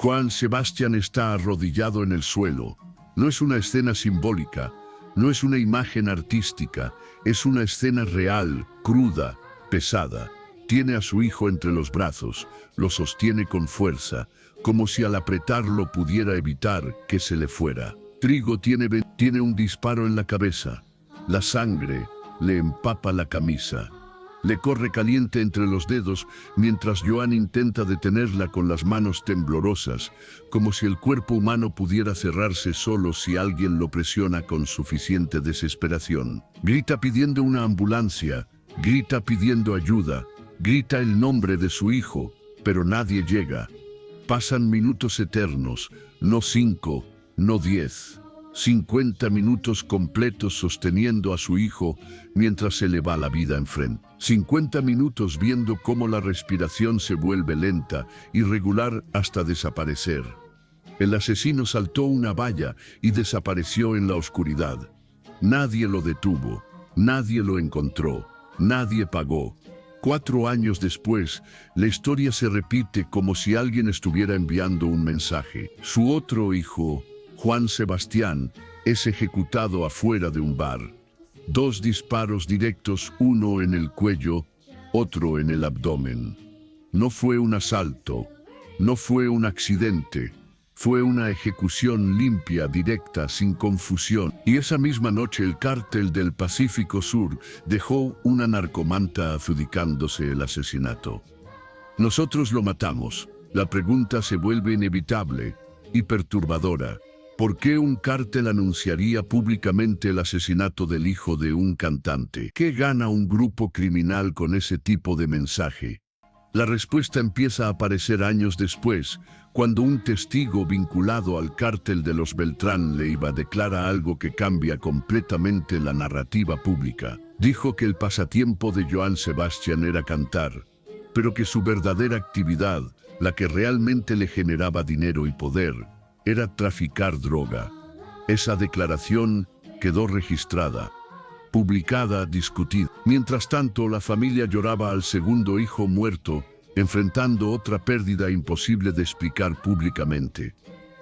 Juan Sebastián está arrodillado en el suelo. No es una escena simbólica, no es una imagen artística, es una escena real, cruda, pesada. Tiene a su hijo entre los brazos, lo sostiene con fuerza, como si al apretarlo pudiera evitar que se le fuera. Trigo tiene un disparo en la cabeza. La sangre le empapa la camisa. Le corre caliente entre los dedos mientras Joan intenta detenerla con las manos temblorosas, como si el cuerpo humano pudiera cerrarse solo si alguien lo presiona con suficiente desesperación. Grita pidiendo una ambulancia, grita pidiendo ayuda, grita el nombre de su hijo, pero nadie llega. Pasan minutos eternos, no 5, no 10. 50 minutos completos sosteniendo a su hijo mientras se le va la vida enfrente. 50 minutos viendo cómo la respiración se vuelve lenta, irregular hasta desaparecer. El asesino saltó una valla y desapareció en la oscuridad. Nadie lo detuvo, nadie lo encontró, nadie pagó. 4 años después, la historia se repite como si alguien estuviera enviando un mensaje. Su otro hijo, Juan Sebastián, es ejecutado afuera de un bar. 2 disparos directos, uno en el cuello, otro en el abdomen. No fue un asalto, no fue un accidente, fue una ejecución limpia, directa, sin confusión. Y esa misma noche el cártel del Pacífico Sur dejó una narcomanta adjudicándose el asesinato. Nosotros lo matamos. La pregunta se vuelve inevitable y perturbadora. ¿Por qué un cártel anunciaría públicamente el asesinato del hijo de un cantante? ¿Qué gana un grupo criminal con ese tipo de mensaje? La respuesta empieza a aparecer años después, cuando un testigo vinculado al cártel de los Beltrán Leiva declara algo que cambia completamente la narrativa pública. Dijo que el pasatiempo de Joan Sebastián era cantar, pero que su verdadera actividad, la que realmente le generaba dinero y poder, era traficar droga. Esa declaración quedó registrada, publicada, discutida. Mientras tanto, la familia lloraba al segundo hijo muerto, enfrentando otra pérdida imposible de explicar públicamente.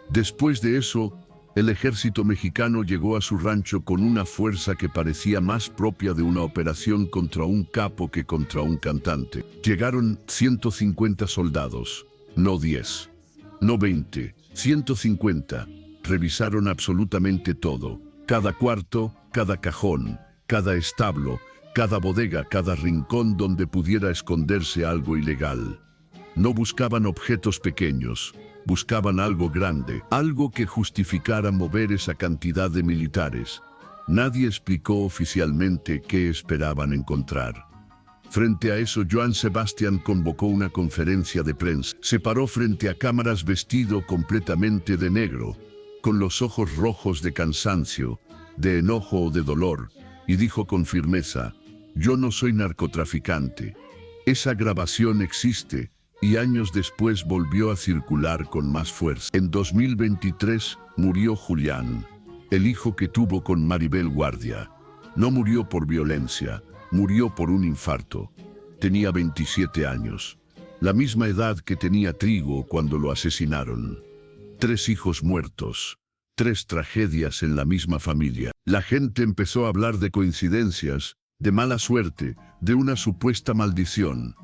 Después de eso, el ejército mexicano llegó a su rancho con una fuerza que parecía más propia de una operación contra un capo que contra un cantante. Llegaron 150 soldados, no 10, no 20, 150. Revisaron absolutamente todo, cada cuarto, cada cajón, cada establo, cada bodega, cada rincón donde pudiera esconderse algo ilegal. No buscaban objetos pequeños, buscaban algo grande, algo que justificara mover esa cantidad de militares. Nadie explicó oficialmente qué esperaban encontrar. Frente a eso, Joan Sebastián convocó una conferencia de prensa. Se paró frente a cámaras vestido completamente de negro, con los ojos rojos de cansancio, de enojo o de dolor, y dijo con firmeza: «Yo no soy narcotraficante». Esa grabación existe, y años después volvió a circular con más fuerza. En 2023 murió Julián, el hijo que tuvo con Maribel Guardia. No murió por violencia, murió por un infarto. Tenía 27 años, la misma edad que tenía Trigo cuando lo asesinaron. 3 hijos muertos, 3 tragedias en la misma familia. La gente empezó a hablar de coincidencias, de mala suerte, de una supuesta maldición.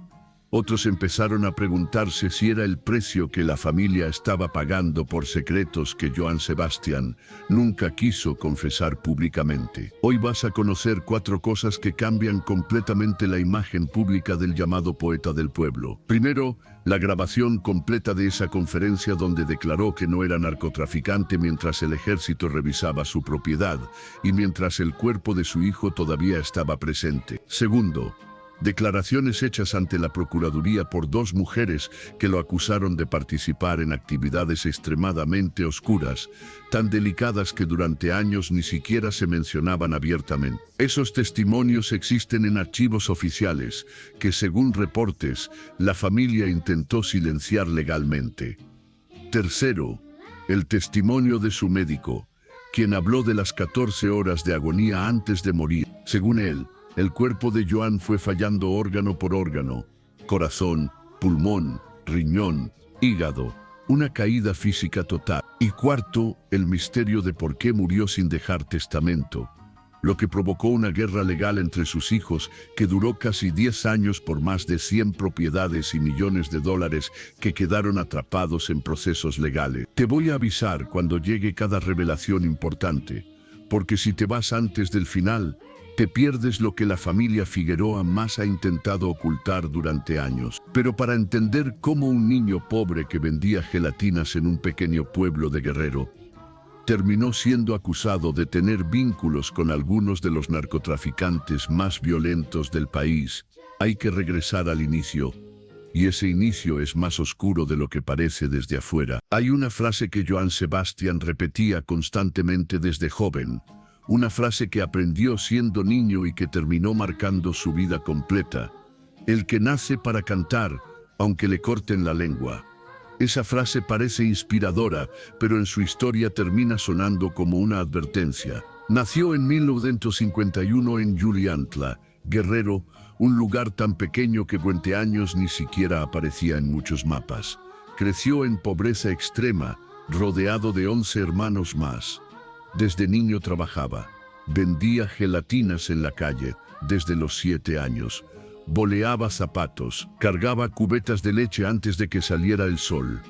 Otros empezaron a preguntarse si era el precio que la familia estaba pagando por secretos que Joan Sebastián nunca quiso confesar públicamente. Hoy vas a conocer 4 cosas que cambian completamente la imagen pública del llamado poeta del pueblo. Primero, la grabación completa de esa conferencia donde declaró que no era narcotraficante mientras el ejército revisaba su propiedad y mientras el cuerpo de su hijo todavía estaba presente. Segundo, declaraciones hechas ante la Procuraduría por 2 mujeres que lo acusaron de participar en actividades extremadamente oscuras, tan delicadas que durante años ni siquiera se mencionaban abiertamente. Esos testimonios existen en archivos oficiales que, según reportes, la familia intentó silenciar legalmente. Tercero, el testimonio de su médico, quien habló de las 14 horas de agonía antes de morir. Según él, el cuerpo de Joan fue fallando órgano por órgano: corazón, pulmón, riñón, hígado. una caída física total. Y cuarto, el misterio de por qué murió sin dejar testamento, lo que provocó una guerra legal entre sus hijos que duró casi 10 años por más de 100 propiedades y millones de dólares que quedaron atrapados en procesos legales. Te voy a avisar cuando llegue cada revelación importante, porque si te vas antes del final, te pierdes lo que la familia Figueroa más ha intentado ocultar durante años. Pero para entender cómo un niño pobre que vendía gelatinas en un pequeño pueblo de Guerrero terminó siendo acusado de tener vínculos con algunos de los narcotraficantes más violentos del país, hay que regresar al inicio. Y ese inicio es más oscuro de lo que parece desde afuera. Hay una frase que Johann Sebastian repetía constantemente desde joven, una frase que aprendió siendo niño y que terminó marcando su vida completa: el que nace para cantar, aunque le corten la lengua. Esa frase parece inspiradora, pero en su historia termina sonando como una advertencia. Nació en 1951 en Juliantla, Guerrero, un lugar tan pequeño que durante años ni siquiera aparecía en muchos mapas. Creció en pobreza extrema, rodeado de 11 hermanos más. Desde niño trabajaba. Vendía gelatinas en la calle desde los 7 años. Boleaba zapatos, cargaba cubetas de leche antes de que saliera el sol.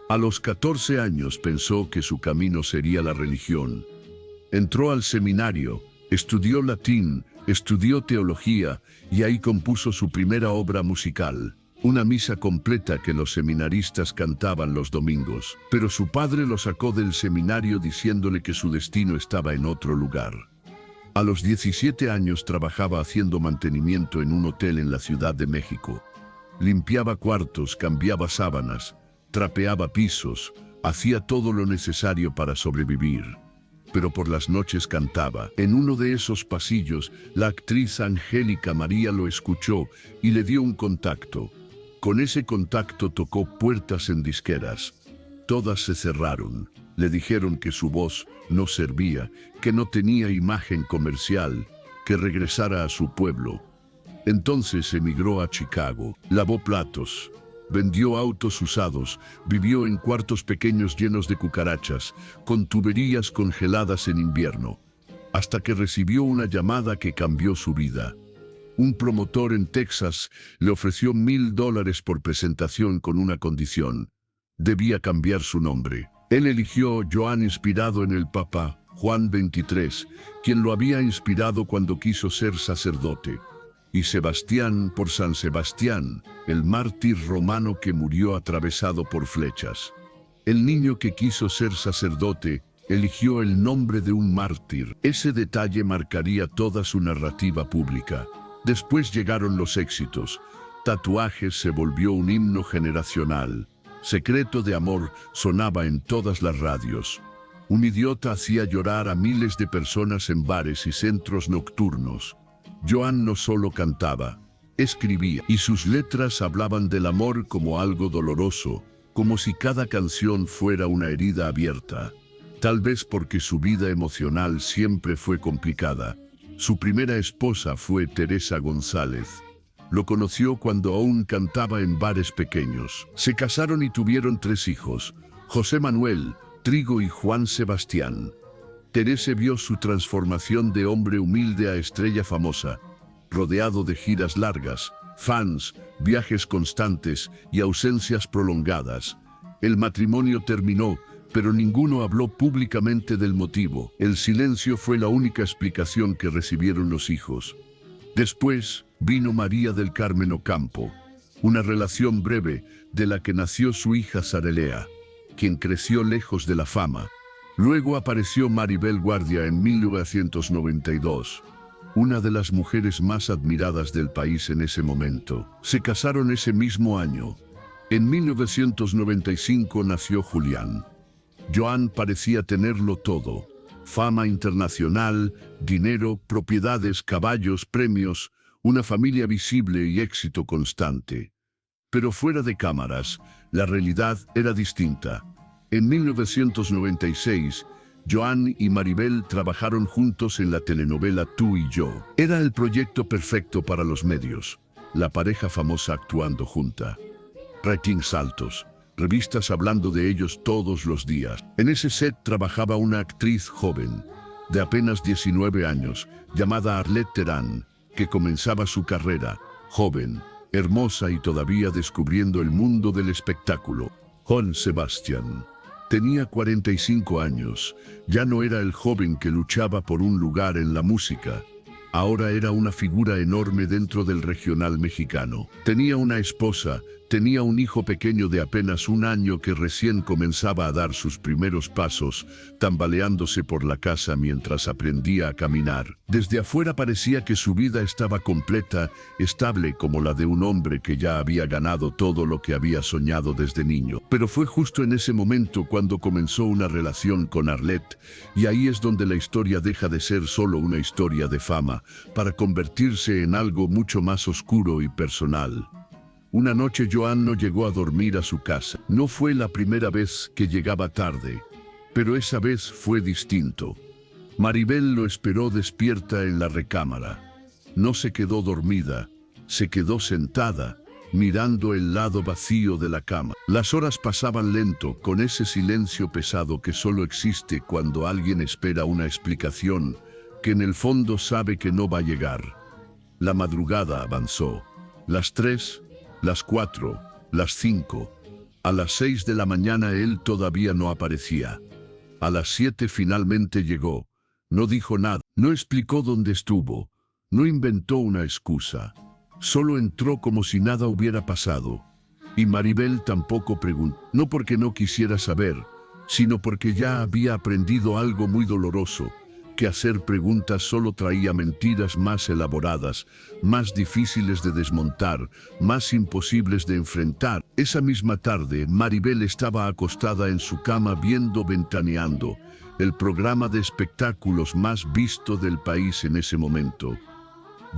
A los 14 años pensó que su camino sería la religión. Entró al seminario, estudió latín, estudió teología y ahí compuso su primera obra musical, una misa completa que los seminaristas cantaban los domingos. Pero su padre lo sacó del seminario diciéndole que su destino estaba en otro lugar. A los 17 años trabajaba haciendo mantenimiento en un hotel en la Ciudad de México. Limpiaba cuartos, cambiaba sábanas, trapeaba pisos, hacía todo lo necesario para sobrevivir. Pero por las noches cantaba. En uno de esos pasillos, la actriz Angélica María lo escuchó y le dio un contacto. Con ese contacto tocó puertas en disqueras. Todas se cerraron. Le dijeron que su voz no servía, que no tenía imagen comercial, que regresara a su pueblo. Entonces emigró a Chicago, lavó platos, vendió autos usados, vivió en cuartos pequeños llenos de cucarachas, con tuberías congeladas en invierno, hasta que recibió una llamada que cambió su vida. Un promotor en Texas le ofreció $1000 por presentación con una condición: debía cambiar su nombre. Él eligió Johann inspirado en el Papa Juan XXIII, quien lo había inspirado cuando quiso ser sacerdote, y Sebastián por San Sebastián, el mártir romano que murió atravesado por flechas. El niño que quiso ser sacerdote eligió el nombre de un mártir. Ese detalle marcaría toda su narrativa pública. Después llegaron los éxitos. Tatuajes se volvió un himno generacional. Secreto de amor sonaba en todas las radios. Un idiota hacía llorar a miles de personas en bares y centros nocturnos. Johann no solo cantaba, escribía, y sus letras hablaban del amor como algo doloroso, como si cada canción fuera una herida abierta. Tal vez porque su vida emocional siempre fue complicada. Su primera esposa fue Teresa González. Lo conoció cuando aún cantaba en bares pequeños. Se casaron y tuvieron 3 hijos, José Manuel, Trigo y Juan Sebastián. Teresa vio su transformación de hombre humilde a estrella famosa, rodeado de giras largas, fans, viajes constantes y ausencias prolongadas. El matrimonio terminó, pero ninguno habló públicamente del motivo. El silencio fue la única explicación que recibieron los hijos. Después vino María del Carmen Ocampo, una relación breve de la que nació su hija Sarelea, quien creció lejos de la fama. Luego apareció Maribel Guardia en 1992, una de las mujeres más admiradas del país en ese momento. Se casaron ese mismo año. En 1995 nació Julián. Johann parecía tenerlo todo: fama internacional, dinero, propiedades, caballos, premios, una familia visible y éxito constante. Pero fuera de cámaras, la realidad era distinta. En 1996, Johann y Maribel trabajaron juntos en la telenovela Tú y yo. Era el proyecto perfecto para los medios, la pareja famosa actuando junta. Ratings altos, revistas hablando de ellos todos los días. En ese set trabajaba una actriz joven, de apenas 19 años, llamada Arlette Terán, que comenzaba su carrera, joven, hermosa y todavía descubriendo el mundo del espectáculo. Johann Sebastian tenía 45 años, ya no era el joven que luchaba por un lugar en la música. Ahora era una figura enorme dentro del regional mexicano. Tenía una esposa, tenía un hijo pequeño de apenas 1 año que recién comenzaba a dar sus primeros pasos, tambaleándose por la casa mientras aprendía a caminar. Desde afuera parecía que su vida estaba completa, estable como la de un hombre que ya había ganado todo lo que había soñado desde niño. Pero fue justo en ese momento cuando comenzó una relación con Arlette, y ahí es donde la historia deja de ser solo una historia de fama, para convertirse en algo mucho más oscuro y personal. Una noche Joan no llegó a dormir a su casa. No fue la primera vez que llegaba tarde, pero esa vez fue distinto. Maribel lo esperó despierta en la recámara. No se quedó dormida, se quedó sentada, mirando el lado vacío de la cama. Las horas pasaban lento, con ese silencio pesado que solo existe cuando alguien espera una explicación, que en el fondo sabe que no va a llegar. La madrugada avanzó. Las 3, las 4, las 5. A las 6 de la mañana él todavía no aparecía. A las 7 finalmente llegó. No dijo nada, no explicó dónde estuvo, no inventó una excusa. Solo entró como si nada hubiera pasado. Y Maribel tampoco preguntó, no porque no quisiera saber, sino porque ya había aprendido algo muy doloroso, que hacer preguntas solo traía mentiras más elaboradas, más difíciles de desmontar, más imposibles de enfrentar. Esa misma tarde, Maribel estaba acostada en su cama viendo Ventaneando, el programa de espectáculos más visto del país en ese momento.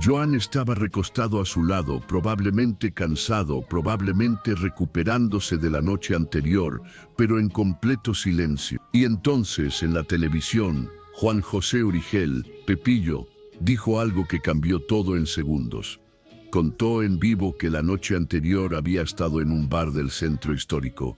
Joan estaba recostado a su lado, probablemente cansado, probablemente recuperándose de la noche anterior, pero en completo silencio. Y entonces, en la televisión, Juan José Origel, Pepillo, dijo algo que cambió todo en segundos. Contó en vivo que la noche anterior había estado en un bar del centro histórico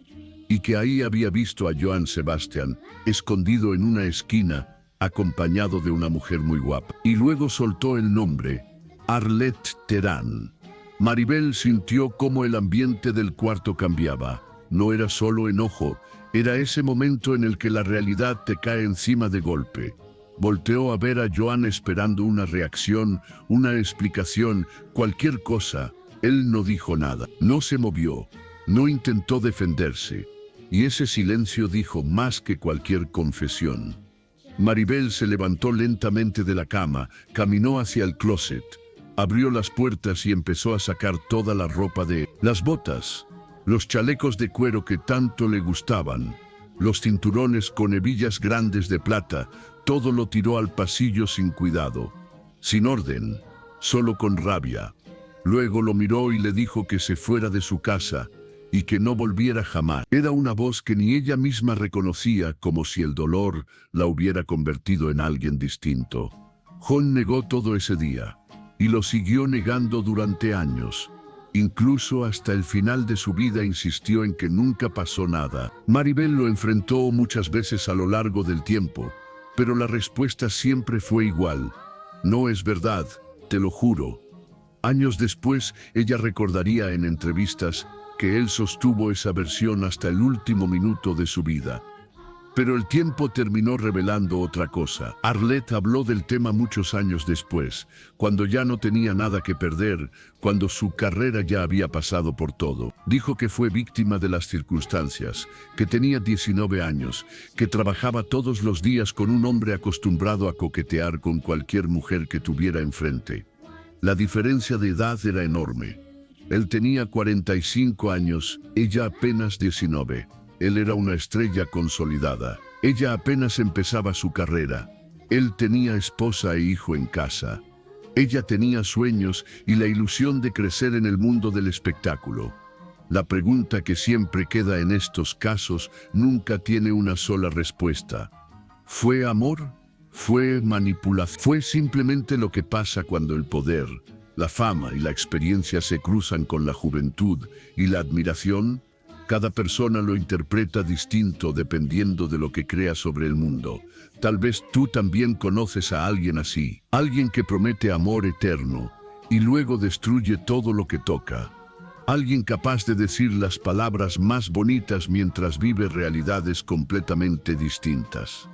y que ahí había visto a Johann Sebastian escondido en una esquina, acompañado de una mujer muy guapa. Y luego soltó el nombre, Arlette Terán. Maribel sintió cómo el ambiente del cuarto cambiaba. No era solo enojo, era ese momento en el que la realidad te cae encima de golpe. Volteó a ver a Joan esperando una reacción, una explicación, cualquier cosa. Él no dijo nada, no se movió, no intentó defenderse. Y ese silencio dijo más que cualquier confesión. Maribel se levantó lentamente de la cama, caminó hacia el closet, abrió las puertas y empezó a sacar toda la ropa de las botas, los chalecos de cuero que tanto le gustaban, los cinturones con hebillas grandes de plata, todo lo tiró al pasillo sin cuidado, sin orden, solo con rabia. Luego lo miró y le dijo que se fuera de su casa y que no volviera jamás. Era una voz que ni ella misma reconocía, como si el dolor la hubiera convertido en alguien distinto. Jon negó todo ese día y lo siguió negando durante años. Incluso hasta el final de su vida insistió en que nunca pasó nada. Maribel lo enfrentó muchas veces a lo largo del tiempo, pero la respuesta siempre fue igual. No es verdad, te lo juro. Años después, ella recordaría en entrevistas que él sostuvo esa versión hasta el último minuto de su vida. Pero el tiempo terminó revelando otra cosa. Arlette habló del tema muchos años después, cuando ya no tenía nada que perder, cuando su carrera ya había pasado por todo. Dijo que fue víctima de las circunstancias, que tenía 19 años, que trabajaba todos los días con un hombre acostumbrado a coquetear con cualquier mujer que tuviera enfrente. La diferencia de edad era enorme. Él tenía 45 años, ella apenas 19. Él era una estrella consolidada. Ella apenas empezaba su carrera. Él tenía esposa e hijo en casa. Ella tenía sueños y la ilusión de crecer en el mundo del espectáculo. La pregunta que siempre queda en estos casos nunca tiene una sola respuesta. ¿Fue amor? ¿Fue manipulación? ¿Fue simplemente lo que pasa cuando el poder, la fama y la experiencia se cruzan con la juventud y la admiración? Cada persona lo interpreta distinto dependiendo de lo que crea sobre el mundo. Tal vez tú también conoces a alguien así, alguien que promete amor eterno y luego destruye todo lo que toca. Alguien capaz de decir las palabras más bonitas mientras vive realidades completamente distintas.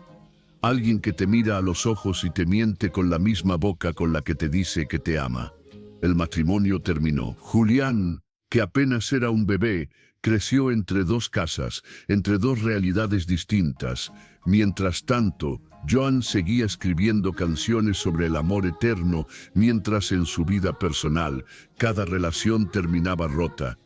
Alguien que te mira a los ojos y te miente con la misma boca con la que te dice que te ama. El matrimonio terminó. Julián, que apenas era un bebé, creció entre dos casas, entre dos realidades distintas. Mientras tanto, Joan seguía escribiendo canciones sobre el amor eterno, mientras en su vida personal, cada relación terminaba rota.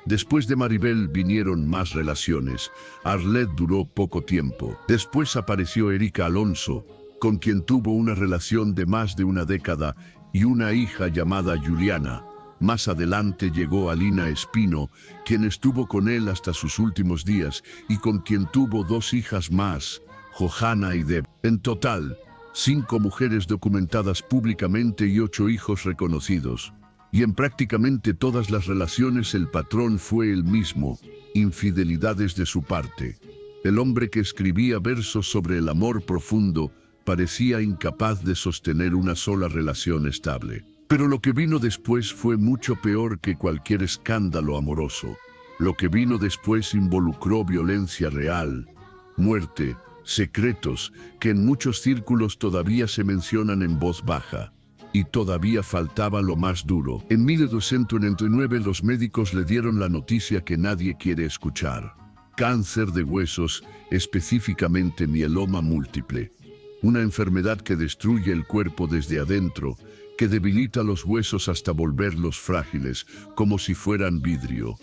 Después de Maribel vinieron más relaciones. Arlette duró poco tiempo. Después apareció Erika Alonso, con quien tuvo una relación de más de una década y una hija llamada Juliana. Más adelante llegó Alina Espino, quien estuvo con él hasta sus últimos días y con quien tuvo 2 hijas más, Johanna y Deb. En total, 5 mujeres documentadas públicamente y 8 hijos reconocidos. Y en prácticamente todas las relaciones el patrón fue el mismo, infidelidades de su parte. El hombre que escribía versos sobre el amor profundo parecía incapaz de sostener una sola relación estable. Pero lo que vino después fue mucho peor que cualquier escándalo amoroso. Lo que vino después involucró violencia real, muerte, secretos que en muchos círculos todavía se mencionan en voz baja. Y todavía faltaba lo más duro. En 1999 los médicos le dieron la noticia que nadie quiere escuchar. Cáncer de huesos, específicamente mieloma múltiple. Una enfermedad que destruye el cuerpo desde adentro, que debilita los huesos hasta volverlos frágiles, como si fueran vidrio.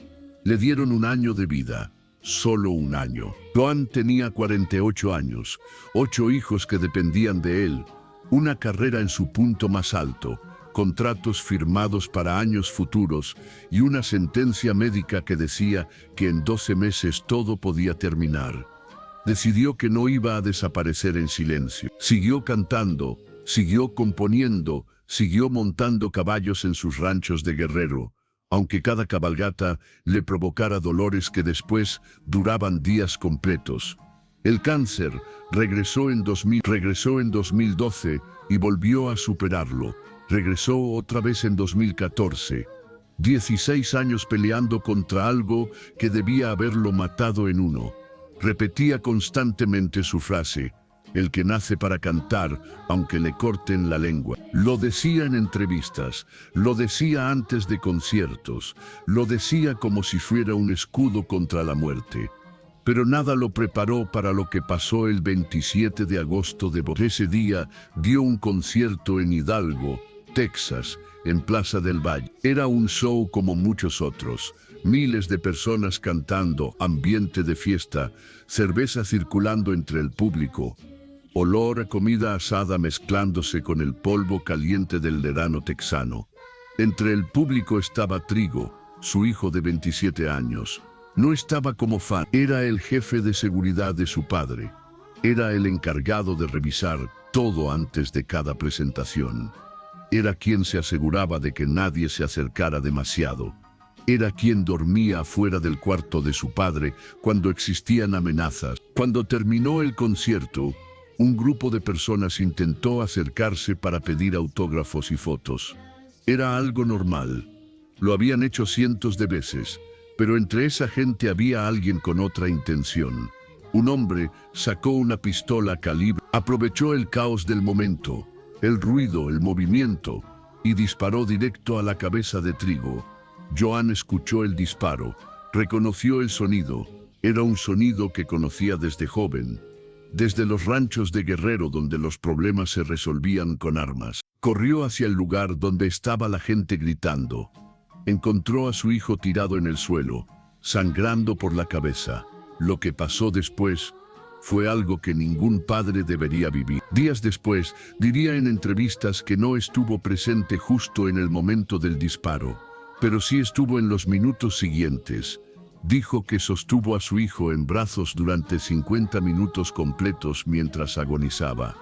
Le dieron 1 año de vida, solo 1 año. Joan tenía 48 años, 8 hijos que dependían de él, una carrera en su punto más alto, contratos firmados para años futuros y una sentencia médica que decía que en 12 meses todo podía terminar. Decidió que no iba a desaparecer en silencio. Siguió cantando, siguió componiendo, siguió montando caballos en sus ranchos de Guerrero, aunque cada cabalgata le provocara dolores que después duraban días completos. El cáncer regresó en 2012 y volvió a superarlo. Regresó otra vez en 2014. 16 años peleando contra algo que debía haberlo matado en uno. Repetía constantemente su frase: el que nace para cantar, aunque le corten la lengua. Lo decía en entrevistas, lo decía antes de conciertos, lo decía como si fuera un escudo contra la muerte. Pero nada lo preparó para lo que pasó el 27 de agosto de ese día dio un concierto en Hidalgo, Texas, en Plaza del Valle. Era un show como muchos otros. Miles de personas cantando, ambiente de fiesta, cerveza circulando entre el público. Olor a comida asada mezclándose con el polvo caliente del verano texano. Entre el público estaba Trigo, su hijo de 27 años. No estaba como fan, era el jefe de seguridad de su padre. Era el encargado de revisar todo antes de cada presentación. Era quien se aseguraba de que nadie se acercara demasiado. Era quien dormía afuera del cuarto de su padre cuando existían amenazas. Cuando terminó el concierto, un grupo de personas intentó acercarse para pedir autógrafos y fotos. Era algo normal. Lo habían hecho cientos de veces, pero entre esa gente había alguien con otra intención. Un hombre sacó una pistola calibre, aprovechó el caos del momento, el ruido, el movimiento, y disparó directo a la cabeza de Trigo. Joan escuchó el disparo, reconoció el sonido. Era un sonido que conocía desde joven, desde los ranchos de Guerrero donde los problemas se resolvían con armas. Corrió hacia el lugar donde estaba la gente gritando. Encontró a su hijo tirado en el suelo, sangrando por la cabeza. Lo que pasó después fue algo que ningún padre debería vivir. Días después, diría en entrevistas que no estuvo presente justo en el momento del disparo, pero sí estuvo en los minutos siguientes. Dijo que sostuvo a su hijo en brazos durante 50 minutos completos mientras agonizaba,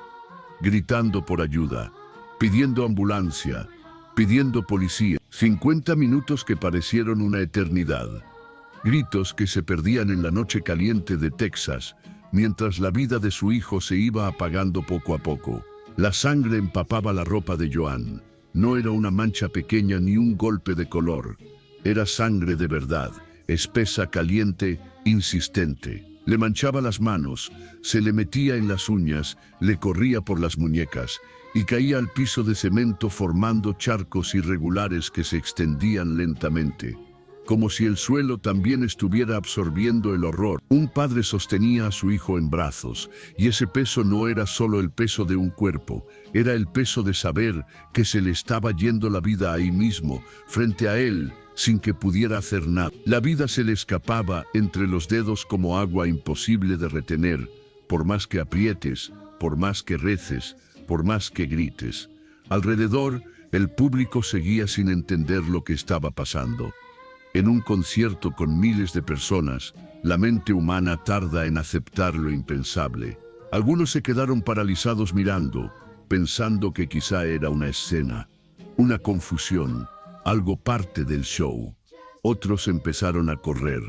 gritando por ayuda, pidiendo ambulancia, pidiendo policía. 50 minutos que parecieron una eternidad. gritos que se perdían en la noche caliente de Texas, mientras la vida de su hijo se iba apagando poco a poco. La sangre empapaba la ropa de Joan. No era una mancha pequeña ni un golpe de color. Era sangre de verdad, espesa, caliente, insistente. Le manchaba las manos, se le metía en las uñas, le corría por las muñecas y caía al piso de cemento formando charcos irregulares que se extendían lentamente, como si el suelo también estuviera absorbiendo el horror. Un padre sostenía a su hijo en brazos, y ese peso no era solo el peso de un cuerpo, era el peso de saber que se le estaba yendo la vida ahí mismo, frente a él, sin que pudiera hacer nada. La vida se le escapaba entre los dedos como agua imposible de retener, por más que aprietes, por más que reces, por más que grites. Alrededor, el público seguía sin entender lo que estaba pasando. En un concierto con miles de personas, la mente humana tarda en aceptar lo impensable. Algunos se quedaron paralizados mirando, pensando que quizá era una escena, una confusión, algo parte del show. Otros empezaron a correr,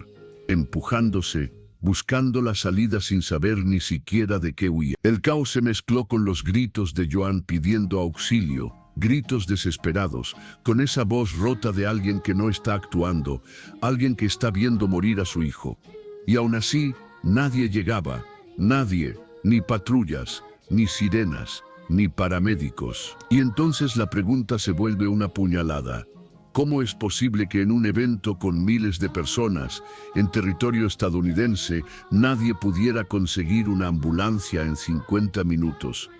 empujándose, buscando la salida sin saber ni siquiera de qué huía. El caos se mezcló con los gritos de Joan pidiendo auxilio, gritos desesperados, con esa voz rota de alguien que no está actuando, alguien que está viendo morir a su hijo. Y aún así, nadie llegaba, nadie, ni patrullas, ni sirenas, ni paramédicos. Y entonces la pregunta se vuelve una puñalada. ¿Cómo es posible que en un evento con miles de personas, en territorio estadounidense, nadie pudiera conseguir una ambulancia en 50 minutos?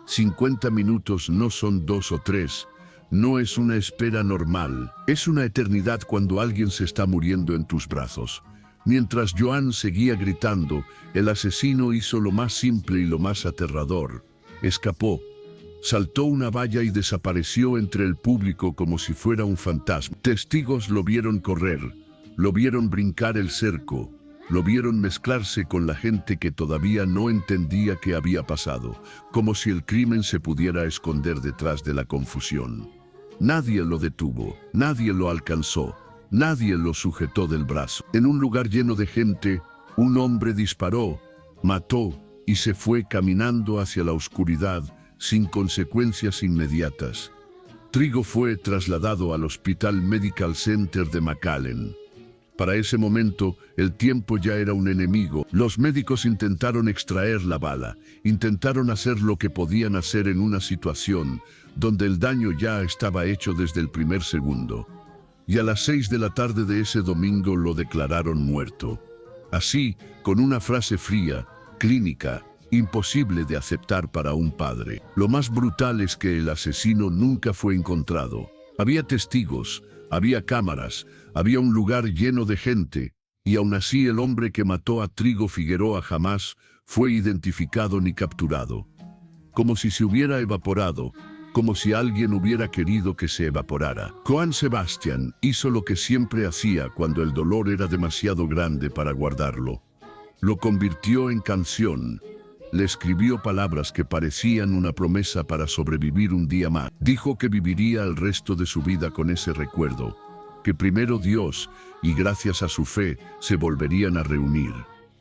50 minutos no son 2 o 3, no es una espera normal, es una eternidad cuando alguien se está muriendo en tus brazos. Mientras Joan seguía gritando, el asesino hizo lo más simple y lo más aterrador. Escapó. Saltó una valla y desapareció entre el público como si fuera un fantasma. Testigos lo vieron correr, lo vieron brincar el cerco, lo vieron mezclarse con la gente que todavía no entendía qué había pasado, como si el crimen se pudiera esconder detrás de la confusión. Nadie lo detuvo, nadie lo alcanzó, nadie lo sujetó del brazo. En un lugar lleno de gente, un hombre disparó, mató y se fue caminando hacia la oscuridad, sin consecuencias inmediatas. Trigo fue trasladado al Hospital Medical Center de McAllen. Para ese momento, el tiempo ya era un enemigo. Los médicos intentaron extraer la bala, intentaron hacer lo que podían hacer en una situación donde el daño ya estaba hecho desde el primer segundo. Y a las 6 de la tarde de ese domingo lo declararon muerto. Así, con una frase fría, clínica, imposible de aceptar para un padre. Lo más brutal es que el asesino nunca fue encontrado. Había testigos, había cámaras, había un lugar lleno de gente, y aún así el hombre que mató a Trigo Figueroa jamás fue identificado ni capturado. Como si se hubiera evaporado, como si alguien hubiera querido que se evaporara. Joan Sebastián hizo lo que siempre hacía cuando el dolor era demasiado grande para guardarlo. Lo convirtió en canción. Le escribió palabras que parecían una promesa para sobrevivir un día más. Dijo que viviría el resto de su vida con ese recuerdo, que primero Dios y gracias a su fe se volverían a reunir.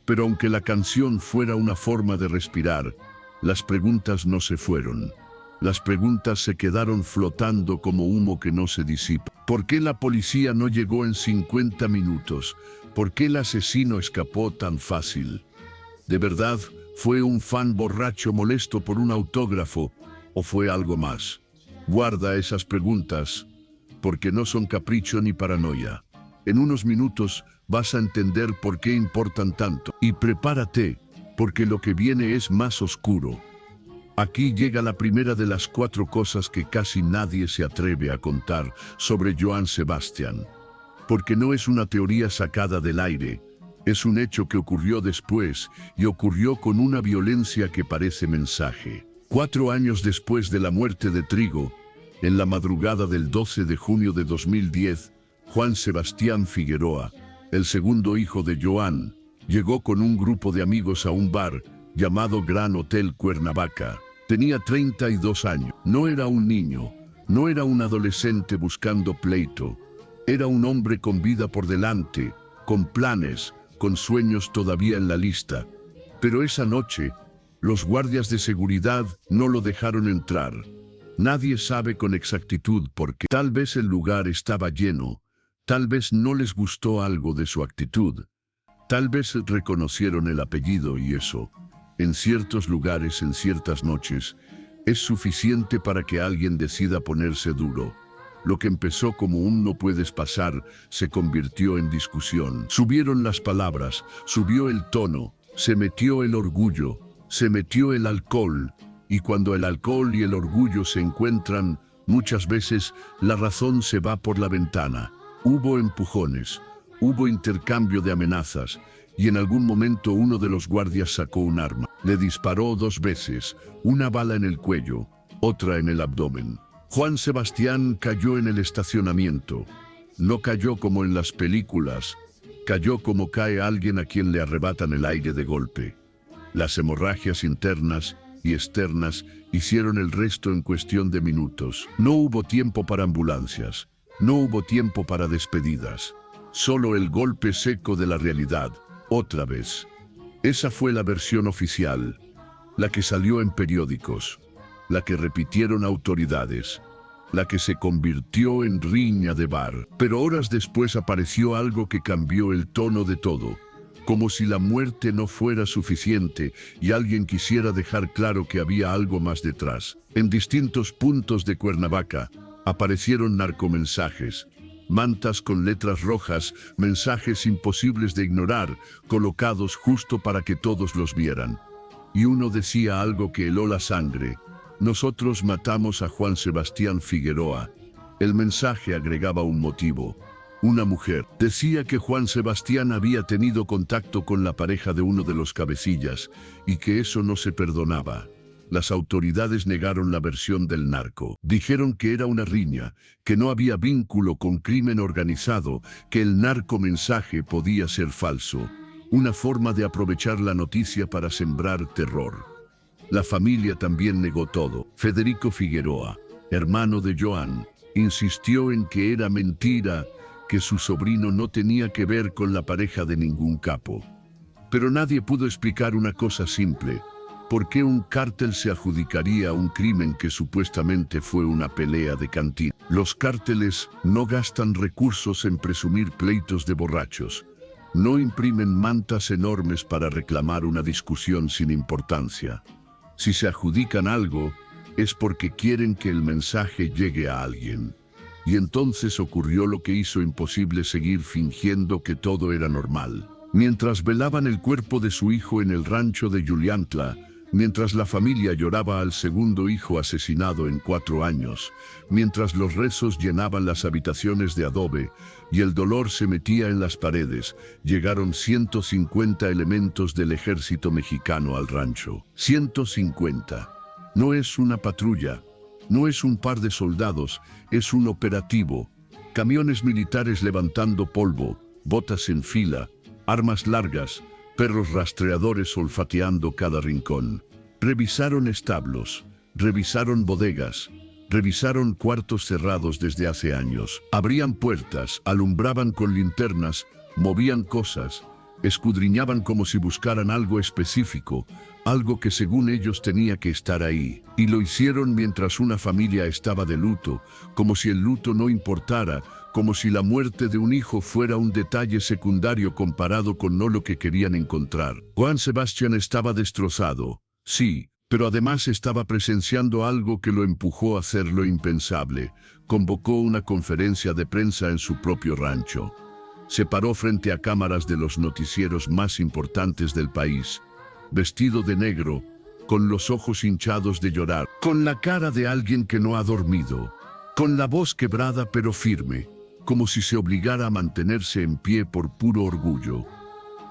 Pero aunque la canción fuera una forma de respirar, las preguntas no se fueron. Las preguntas se quedaron flotando como humo que no se disipa. ¿Por qué la policía no llegó en 50 minutos? ¿Por qué el asesino escapó tan fácil? ¿De verdad fue un fan borracho molesto por un autógrafo o fue algo más? Guarda esas preguntas, porque no son capricho ni paranoia. En unos minutos vas a entender por qué importan tanto. Y prepárate, porque lo que viene es más oscuro. Aquí llega la primera de las 4 cosas que casi nadie se atreve a contar sobre Joan Sebastián. Porque no es una teoría sacada del aire. Es un hecho que ocurrió después y ocurrió con una violencia que parece mensaje. 4 años después de la muerte de Trigo, en la madrugada del 12 de junio de 2010, Juan Sebastián Figueroa, el segundo hijo de Joan, llegó con un grupo de amigos a un bar llamado Gran Hotel Cuernavaca. Tenía 32 años. No era un niño, no era un adolescente buscando pleito. Era un hombre con vida por delante, con planes, con sueños todavía en la lista. Pero esa noche, los guardias de seguridad no lo dejaron entrar. Nadie sabe con exactitud por qué. Tal vez el lugar estaba lleno, tal vez no les gustó algo de su actitud, tal vez reconocieron el apellido y eso, en ciertos lugares, en ciertas noches, es suficiente para que alguien decida ponerse duro. Lo que empezó como un no puedes pasar se convirtió en discusión. Subieron las palabras, subió el tono, se metió el orgullo, se metió el alcohol, y cuando el alcohol y el orgullo se encuentran, muchas veces la razón se va por la ventana. Hubo empujones, hubo intercambio de amenazas, y en algún momento uno de los guardias sacó un arma. Le disparó 2 veces, una bala en el cuello, otra en el abdomen. Juan Sebastián cayó en el estacionamiento. No cayó como en las películas, cayó como cae alguien a quien le arrebatan el aire de golpe. Las hemorragias internas y externas hicieron el resto en cuestión de minutos. No hubo tiempo para ambulancias, no hubo tiempo para despedidas. Solo el golpe seco de la realidad, otra vez. Esa fue la versión oficial, la que salió en periódicos, la que repitieron autoridades, la que se convirtió en riña de bar. Pero horas después apareció algo que cambió el tono de todo, como si la muerte no fuera suficiente y alguien quisiera dejar claro que había algo más detrás. En distintos puntos de Cuernavaca aparecieron narcomensajes, mantas con letras rojas, mensajes imposibles de ignorar, colocados justo para que todos los vieran. Y uno decía algo que heló la sangre: nosotros matamos a Juan Sebastián Figueroa. El mensaje agregaba un motivo. Una mujer decía que Juan Sebastián había tenido contacto con la pareja de uno de los cabecillas y que eso no se perdonaba. Las autoridades negaron la versión del narco. Dijeron que era una riña, que no había vínculo con crimen organizado, que el narcomensaje podía ser falso. Una forma de aprovechar la noticia para sembrar terror. La familia también negó todo. Federico Figueroa, hermano de Joan, insistió en que era mentira, que su sobrino no tenía que ver con la pareja de ningún capo. Pero nadie pudo explicar una cosa simple: ¿por qué un cártel se adjudicaría un crimen que supuestamente fue una pelea de cantina? Los cárteles no gastan recursos en presumir pleitos de borrachos. No imprimen mantas enormes para reclamar una discusión sin importancia. Si se adjudican algo, es porque quieren que el mensaje llegue a alguien. Y entonces ocurrió lo que hizo imposible seguir fingiendo que todo era normal. Mientras velaban el cuerpo de su hijo en el rancho de Juliantla, mientras la familia lloraba al segundo hijo asesinado en 4 años, mientras los rezos llenaban las habitaciones de adobe y el dolor se metía en las paredes, llegaron 150 elementos del ejército mexicano al rancho. 150. No es una patrulla, no es un par de soldados, es un operativo. Camiones militares levantando polvo, botas en fila, armas largas, perros rastreadores olfateando cada rincón. Revisaron establos, revisaron bodegas, revisaron cuartos cerrados desde hace años. Abrían puertas, alumbraban con linternas, movían cosas, escudriñaban como si buscaran algo específico, algo que según ellos tenía que estar ahí. Y lo hicieron mientras una familia estaba de luto, como si el luto no importara, como si la muerte de un hijo fuera un detalle secundario comparado con no lo que querían encontrar. Juan Sebastián estaba destrozado, sí, pero además estaba presenciando algo que lo empujó a hacer lo impensable. Convocó una conferencia de prensa en su propio rancho. Se paró frente a cámaras de los noticieros más importantes del país, vestido de negro, con los ojos hinchados de llorar, con la cara de alguien que no ha dormido, con la voz quebrada pero firme, como si se obligara a mantenerse en pie por puro orgullo.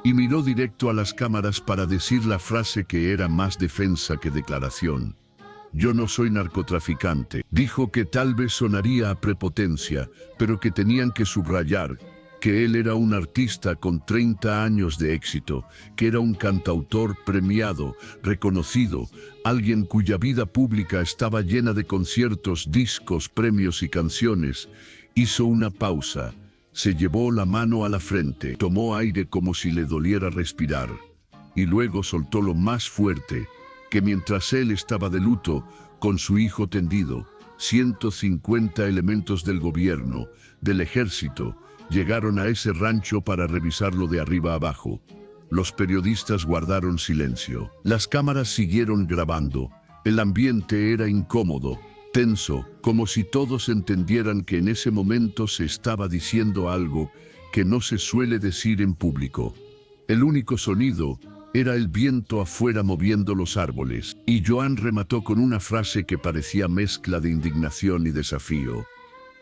Y miró directo a las cámaras para decir la frase que era más defensa que declaración. Yo no soy narcotraficante. Dijo que tal vez sonaría a prepotencia, pero que tenían que subrayar que él era un artista con 30 años de éxito, que era un cantautor premiado, reconocido, alguien cuya vida pública estaba llena de conciertos, discos, premios y canciones. Hizo una pausa Se llevó la mano a la frente, tomó aire como si le doliera respirar, y luego soltó lo más fuerte, que mientras él estaba de luto, con su hijo tendido, 150 elementos del gobierno, del ejército, llegaron a ese rancho para revisarlo de arriba abajo. Los periodistas guardaron silencio. Las cámaras siguieron grabando. El ambiente era incómodo, tenso, como si todos entendieran que en ese momento se estaba diciendo algo que no se suele decir en público. El único sonido era el viento afuera moviendo los árboles, y Joan remató con una frase que parecía mezcla de indignación y desafío.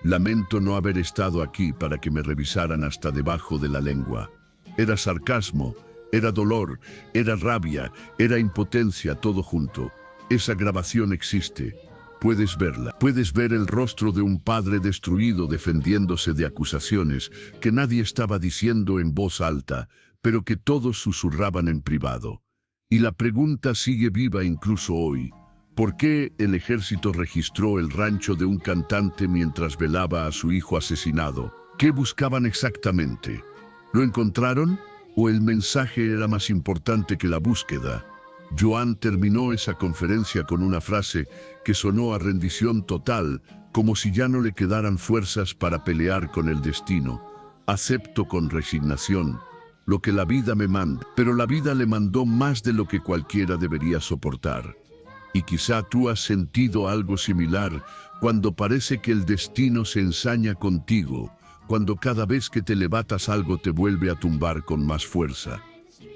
Lamento no haber estado aquí para que me revisaran hasta debajo de la lengua. Era sarcasmo, era dolor, era rabia, era impotencia, todo junto. Esa grabación existe. Puedes verla. Puedes ver el rostro de un padre destruido defendiéndose de acusaciones que nadie estaba diciendo en voz alta, pero que todos susurraban en privado. Y la pregunta sigue viva incluso hoy. ¿Por qué el ejército registró el rancho de un cantante mientras velaba a su hijo asesinado? ¿Qué buscaban exactamente? ¿Lo encontraron? ¿O el mensaje era más importante que la búsqueda? Joan terminó esa conferencia con una frase que sonó a rendición total, como si ya no le quedaran fuerzas para pelear con el destino. Acepto con resignación lo que la vida me manda, pero la vida le mandó más de lo que cualquiera debería soportar. Y quizá tú has sentido algo similar cuando parece que el destino se ensaña contigo, cuando cada vez que te levantas algo te vuelve a tumbar con más fuerza.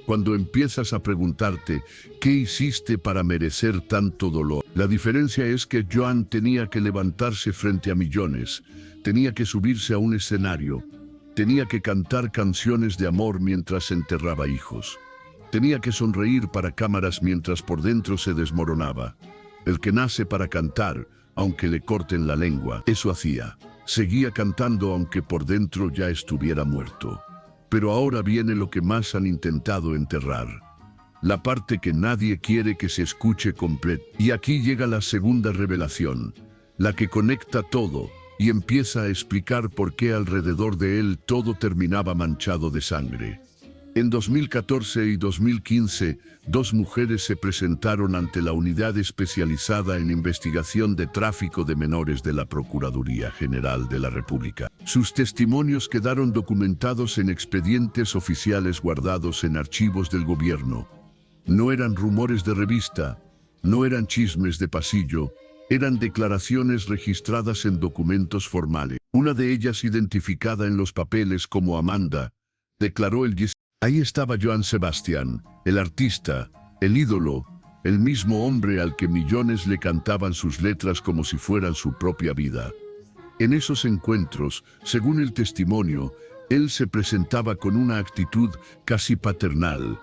Cuando empiezas a preguntarte, ¿qué hiciste para merecer tanto dolor? La diferencia es que Joan tenía que levantarse frente a millones, tenía que subirse a un escenario, tenía que cantar canciones de amor mientras enterraba hijos. Tenía que sonreír para cámaras mientras por dentro se desmoronaba. El que nace para cantar, aunque le corten la lengua, eso hacía. Seguía cantando aunque por dentro ya estuviera muerto. Pero ahora viene lo que más han intentado enterrar. La parte que nadie quiere que se escuche completa. Y aquí llega la segunda revelación, la que conecta todo y empieza a explicar por qué alrededor de él todo terminaba manchado de sangre. En 2014 y 2015, dos mujeres se presentaron ante la Unidad Especializada en Investigación de Tráfico de Menores de la Procuraduría General de la República. Sus testimonios quedaron documentados en expedientes oficiales guardados en archivos del gobierno. No eran rumores de revista, no eran chismes de pasillo, eran declaraciones registradas en documentos formales. Una de ellas, identificada en los papeles como Amanda, declaró el 10. Ahí estaba Joan Sebastián, el artista, el ídolo, el mismo hombre al que millones le cantaban sus letras como si fueran su propia vida. En esos encuentros, según el testimonio, él se presentaba con una actitud casi paternal,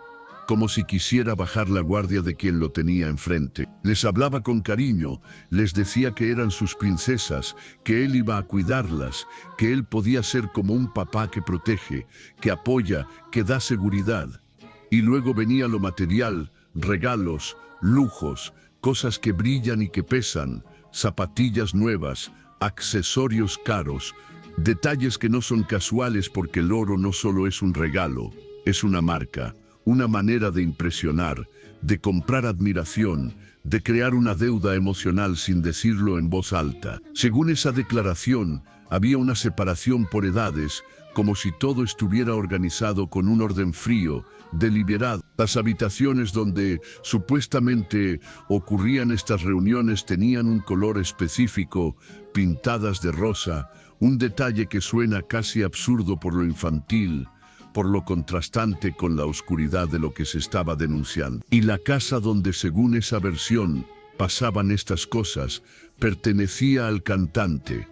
como si quisiera bajar la guardia de quien lo tenía enfrente. Les hablaba con cariño, les decía que eran sus princesas, que él iba a cuidarlas, que él podía ser como un papá que protege, que apoya, que da seguridad. Y luego venía lo material, regalos, lujos, cosas que brillan y que pesan, zapatillas nuevas, accesorios caros, detalles que no son casuales porque el oro no solo es un regalo, es una marca. Una manera de impresionar, de comprar admiración, de crear una deuda emocional sin decirlo en voz alta. Según esa declaración, había una separación por edades, como si todo estuviera organizado con un orden frío, deliberado. Las habitaciones donde supuestamente ocurrían estas reuniones tenían un color específico, pintadas de rosa, un detalle que suena casi absurdo por lo infantil, por lo contrastante con la oscuridad de lo que se estaba denunciando. Y la casa donde, según esa versión, pasaban estas cosas, pertenecía al cantante.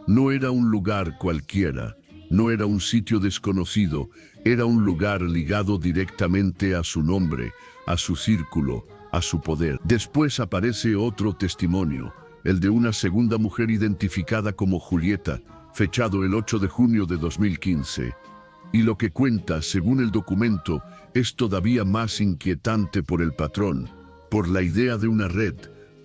No era un lugar cualquiera, no era un sitio desconocido, era un lugar ligado directamente a su nombre, a su círculo, a su poder. Después aparece otro testimonio, el de una segunda mujer identificada como Julieta, fechado el 8 de junio de 2015. Y lo que cuenta, según el documento, es todavía más inquietante por el patrón, por la idea de una red,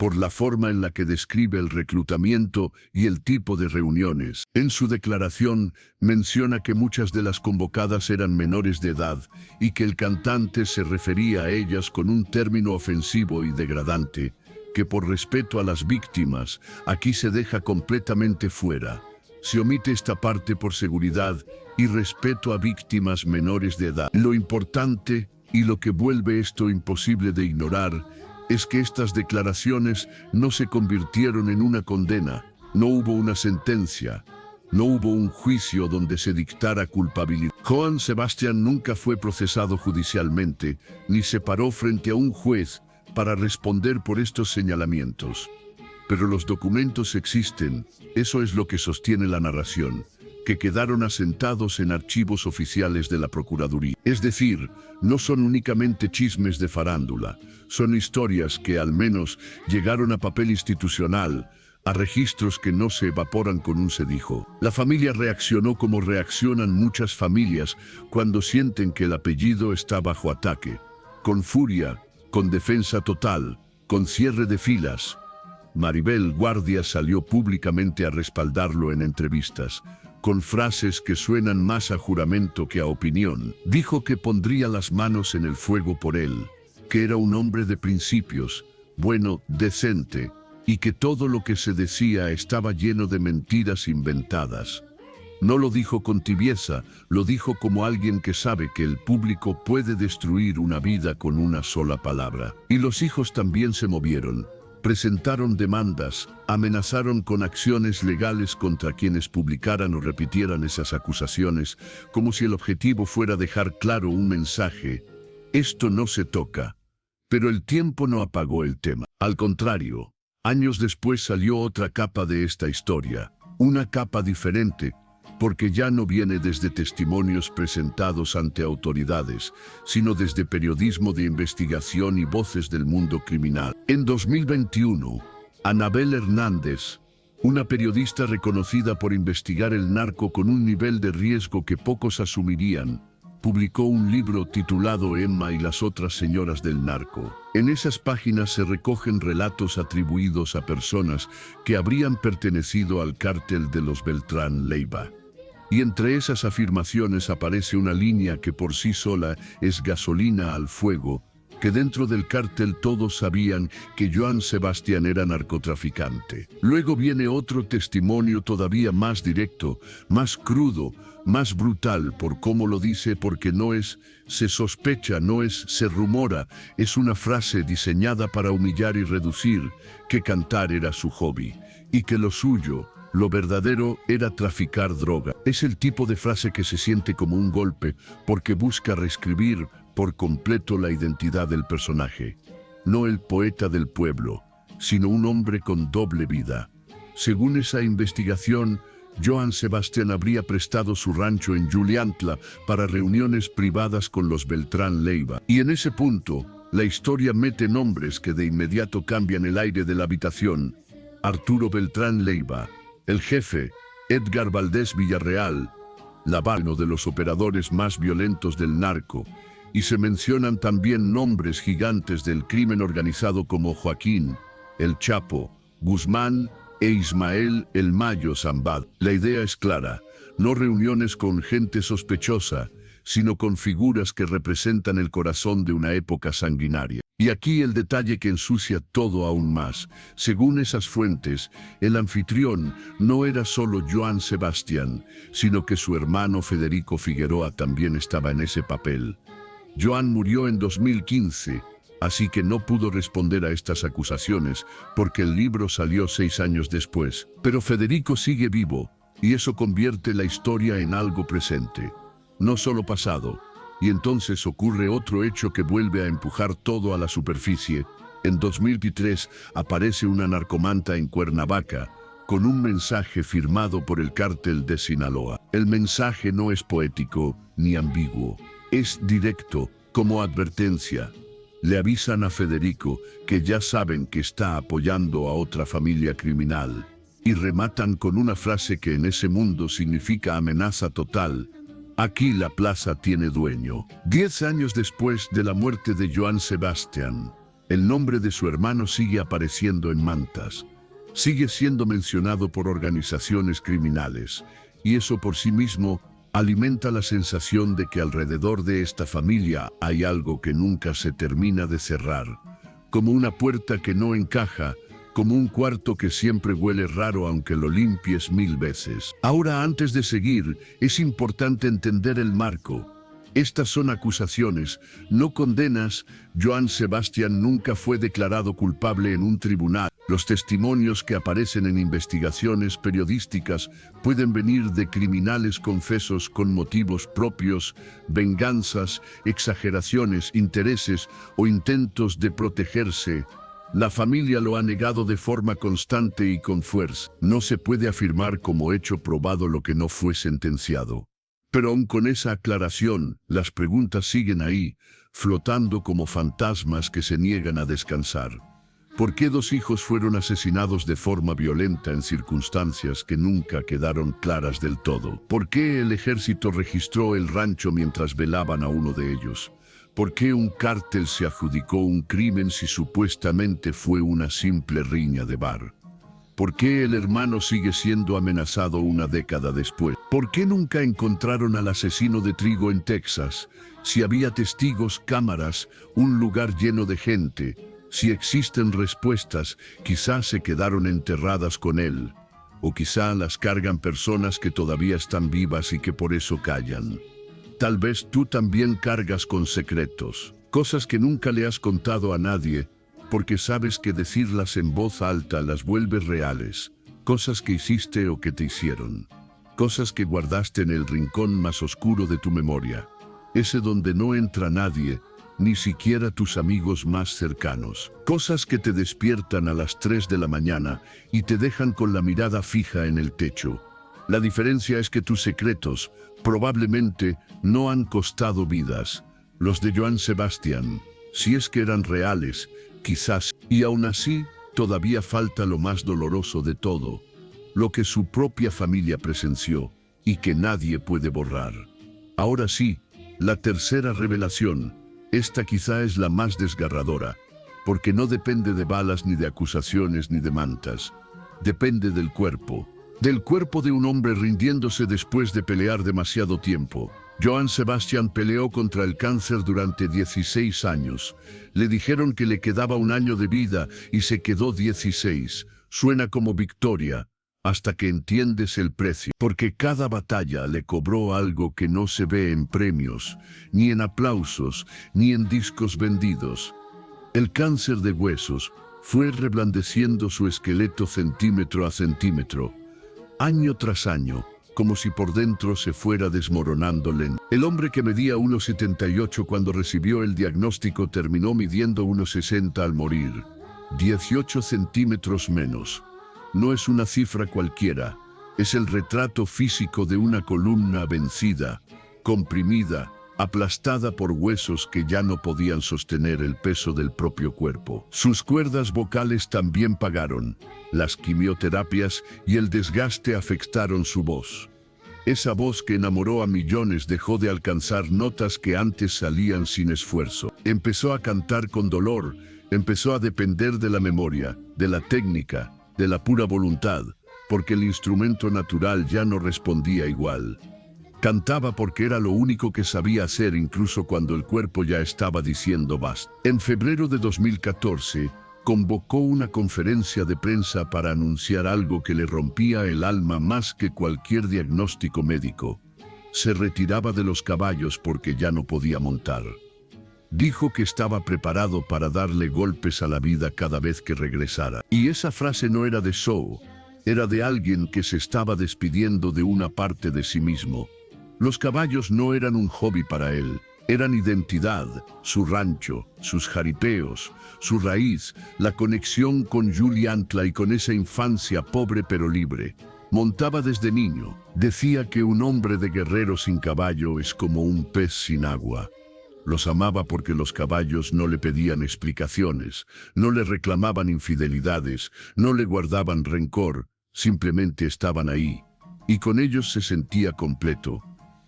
por la forma en la que describe el reclutamiento y el tipo de reuniones. En su declaración menciona que muchas de las convocadas eran menores de edad y que el cantante se refería a ellas con un término ofensivo y degradante, que por respeto a las víctimas, aquí se deja completamente fuera. Se omite esta parte por seguridad y respeto a víctimas menores de edad. Lo importante y lo que vuelve esto imposible de ignorar es que estas declaraciones no se convirtieron en una condena, no hubo una sentencia, no hubo un juicio donde se dictara culpabilidad. Johann Sebastian nunca fue procesado judicialmente, ni se paró frente a un juez para responder por estos señalamientos. Pero los documentos existen, eso es lo que sostiene la narración, que quedaron asentados en archivos oficiales de la Procuraduría. Es decir, no son únicamente chismes de farándula, son historias que al menos llegaron a papel institucional, a registros que no se evaporan con un cedijo. La familia reaccionó como reaccionan muchas familias cuando sienten que el apellido está bajo ataque, con furia, con defensa total, con cierre de filas. Maribel Guardia salió públicamente a respaldarlo en entrevistas, con frases que suenan más a juramento que a opinión. Dijo que pondría las manos en el fuego por él, que era un hombre de principios, bueno, decente, y que todo lo que se decía estaba lleno de mentiras inventadas. No lo dijo con tibieza, lo dijo como alguien que sabe que el público puede destruir una vida con una sola palabra. Y los hijos también se movieron. Presentaron demandas, amenazaron con acciones legales contra quienes publicaran o repitieran esas acusaciones, como si el objetivo fuera dejar claro un mensaje: esto no se toca. Pero el tiempo no apagó el tema. Al contrario, años después salió otra capa de esta historia, una capa diferente, porque ya no viene desde testimonios presentados ante autoridades, sino desde periodismo de investigación y voces del mundo criminal. En 2021, Anabel Hernández, una periodista reconocida por investigar el narco con un nivel de riesgo que pocos asumirían, publicó un libro titulado Emma y las otras señoras del narco. En esas páginas se recogen relatos atribuidos a personas que habrían pertenecido al cártel de los Beltrán Leiva. Y entre esas afirmaciones aparece una línea que por sí sola es gasolina al fuego, que dentro del cártel todos sabían que Johann Sebastian era narcotraficante. Luego viene otro testimonio todavía más directo, más crudo, más brutal por cómo lo dice, porque no es se sospecha, no es se rumora, es una frase diseñada para humillar y reducir, que cantar era su hobby, y que lo suyo, lo verdadero, era traficar droga. Es el tipo de frase que se siente como un golpe, porque busca reescribir por completo la identidad del personaje. No el poeta del pueblo, sino un hombre con doble vida. Según esa investigación, Johann Sebastian habría prestado su rancho en Juliantla para reuniones privadas con los Beltrán Leiva. Y en ese punto, la historia mete nombres que de inmediato cambian el aire de la habitación. Arturo Beltrán Leiva, el jefe, Edgar Valdés Villarreal, uno de los operadores más violentos del narco, y se mencionan también nombres gigantes del crimen organizado como Joaquín, el Chapo, Guzmán e Ismael el Mayo Zambada. La idea es clara, no reuniones con gente sospechosa, sino con figuras que representan el corazón de una época sanguinaria. Y aquí el detalle que ensucia todo aún más. Según esas fuentes, el anfitrión no era solo Johann Sebastian, sino que su hermano Federico Figueroa también estaba en ese papel. Johann murió en 2015, así que no pudo responder a estas acusaciones, porque el libro salió 6 años después. Pero Federico sigue vivo, y eso convierte la historia en algo presente, no solo pasado. Y entonces ocurre otro hecho que vuelve a empujar todo a la superficie. En 2003 aparece una narcomanta en Cuernavaca, con un mensaje firmado por el cártel de Sinaloa. El mensaje no es poético ni ambiguo, es directo, como advertencia. Le avisan a Federico que ya saben que está apoyando a otra familia criminal, y rematan con una frase que en ese mundo significa amenaza total: aquí la plaza tiene dueño. 10 años después de la muerte de Johann Sebastian, El nombre de su hermano sigue apareciendo en mantas. Sigue siendo mencionado por organizaciones criminales, y eso por sí mismo alimenta la sensación de que alrededor de esta familia hay algo que nunca se termina de cerrar, como una puerta que no encaja, como un cuarto que siempre huele raro aunque lo limpies 1000 veces. Ahora, antes de seguir, es importante entender el marco. Estas son acusaciones, no condenas. Johann Sebastian nunca fue declarado culpable en un tribunal. Los testimonios que aparecen en investigaciones periodísticas pueden venir de criminales confesos con motivos propios, venganzas, exageraciones, intereses o intentos de protegerse. La familia lo ha negado de forma constante y con fuerza. No se puede afirmar como hecho probado lo que no fue sentenciado. Pero aun con esa aclaración, las preguntas siguen ahí, flotando como fantasmas que se niegan a descansar. ¿Por qué 2 hijos fueron asesinados de forma violenta en circunstancias que nunca quedaron claras del todo? ¿Por qué el ejército registró el rancho mientras velaban a uno de ellos? ¿Por qué un cártel se adjudicó un crimen si supuestamente fue una simple riña de bar? ¿Por qué el hermano sigue siendo amenazado una década después? ¿Por qué nunca encontraron al asesino de trigo en Texas? Si había testigos, cámaras, un lugar lleno de gente, si existen respuestas, quizás se quedaron enterradas con él. O quizá las cargan personas que todavía están vivas y que por eso callan. Tal vez tú también cargas con secretos, cosas que nunca le has contado a nadie, porque sabes que decirlas en voz alta las vuelve reales, cosas que hiciste o que te hicieron, cosas que guardaste en el rincón más oscuro de tu memoria, ese donde no entra nadie, ni siquiera tus amigos más cercanos, cosas que te despiertan a las 3 de la mañana y te dejan con la mirada fija en el techo. La diferencia es que tus secretos probablemente no han costado vidas. Los de Johann Sebastian, si es que eran reales, quizás, y aún así, todavía falta lo más doloroso de todo, lo que su propia familia presenció y que nadie puede borrar. Ahora sí, la tercera revelación, esta quizá es la más desgarradora, porque no depende de balas ni de acusaciones ni de mantas, depende del cuerpo de un hombre rindiéndose después de pelear demasiado tiempo. Johann Sebastian peleó contra el cáncer durante 16 años. Le dijeron que le quedaba 1 año de vida y se quedó 16. Suena como victoria, hasta que entiendes el precio. Porque cada batalla le cobró algo que no se ve en premios, ni en aplausos, ni en discos vendidos. El cáncer de huesos fue reblandeciendo su esqueleto centímetro a centímetro, año tras año, como si por dentro se fuera desmoronando lento. El hombre que medía 1,78 cuando recibió el diagnóstico terminó midiendo 1,60 al morir. 18 centímetros menos. No es una cifra cualquiera, es el retrato físico de una columna vencida, comprimida, aplastada por huesos que ya no podían sostener el peso del propio cuerpo. Sus cuerdas vocales también pagaron. Las quimioterapias y el desgaste afectaron su voz. Esa voz que enamoró a millones dejó de alcanzar notas que antes salían sin esfuerzo. Empezó a cantar con dolor, empezó a depender de la memoria, de la técnica, de la pura voluntad, porque el instrumento natural ya no respondía igual. Cantaba porque era lo único que sabía hacer incluso cuando el cuerpo ya estaba diciendo basta. En febrero de 2014, convocó una conferencia de prensa para anunciar algo que le rompía el alma más que cualquier diagnóstico médico. Se retiraba de los caballos porque ya no podía montar. Dijo que estaba preparado para darle golpes a la vida cada vez que regresara. Y esa frase no era de Shaw, era de alguien que se estaba despidiendo de una parte de sí mismo. Los caballos no eran un hobby para él, eran identidad, su rancho, sus jaripeos, su raíz, la conexión con Juliantla y con esa infancia pobre pero libre. Montaba desde niño. Decía que un hombre de guerrero sin caballo es como un pez sin agua. Los amaba porque los caballos no le pedían explicaciones, no le reclamaban infidelidades, no le guardaban rencor, simplemente estaban ahí. Y con ellos se sentía completo.